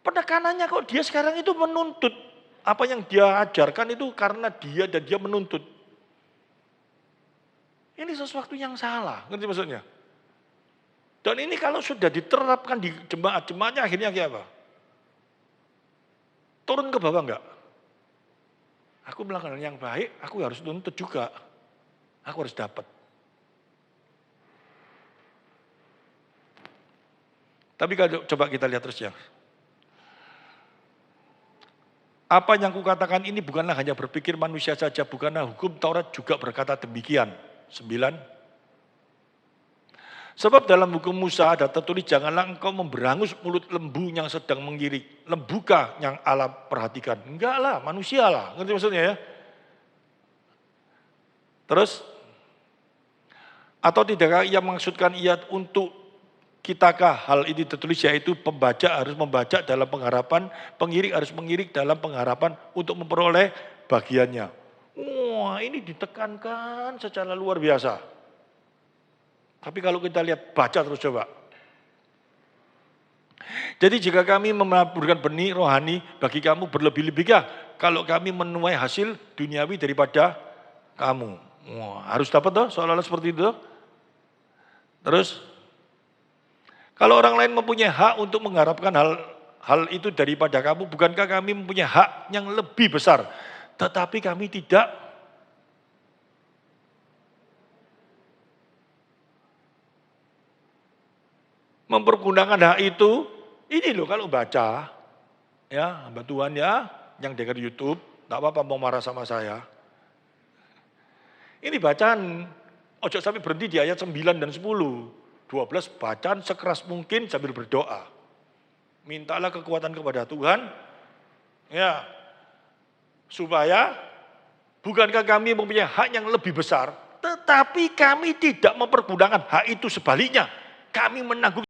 Penekanannya kok dia sekarang itu menuntut. Apa yang dia ajarkan itu karena dia dan dia menuntut. Ini sesuatu yang salah, ngerti maksudnya? Dan ini kalau sudah diterapkan di jemaat-jemaatnya akhirnya kayak apa? Turun ke bawah enggak? Aku melakukan yang baik, aku harus tuntut juga. Aku harus dapat. Tapi kalau coba kita lihat terus ya. Apa yang kukatakan ini bukanlah hanya berpikir manusia saja, bukanlah hukum Taurat juga berkata demikian. 9. Sebab dalam hukum Musa ada tertulis janganlah engkau memberangus mulut lembu yang sedang mengirik. Lembukah yang Allah perhatikan? Enggak lah, manusia lah. Ngerti maksudnya ya? Terus, atau tidakkah ia maksudkan ia untuk kitakah hal ini tertulis yaitu pembaca harus membaca dalam pengharapan, pengirik harus mengirik dalam pengharapan untuk memperoleh bagiannya. Wah, ini ditekankan secara luar biasa. Tapi kalau kita lihat, baca terus coba. Jadi jika kami menaburkan benih rohani bagi kamu berlebih-lebihkah kalau kami menuai hasil duniawi daripada kamu. Wah, harus dapat toh, seolah-olah seperti itu. Terus, kalau orang lain mempunyai hak untuk mengharapkan hal itu daripada kamu, bukankah kami mempunyai hak yang lebih besar? Tetapi kami tidak mempergunakan hak itu. Ini loh kalau baca, ya hamba Tuhan ya, yang dengar YouTube, tak apa-apa mau marah sama saya. Ini bacaan, ojo sampai berhenti di ayat 9 dan 10. 12 bacaan sekeras mungkin sambil berdoa. Mintalah kekuatan kepada Tuhan, ya, supaya bukankah kami mempunyai hak yang lebih besar, tetapi kami tidak mempergunakan hak itu, sebaliknya kami menanggung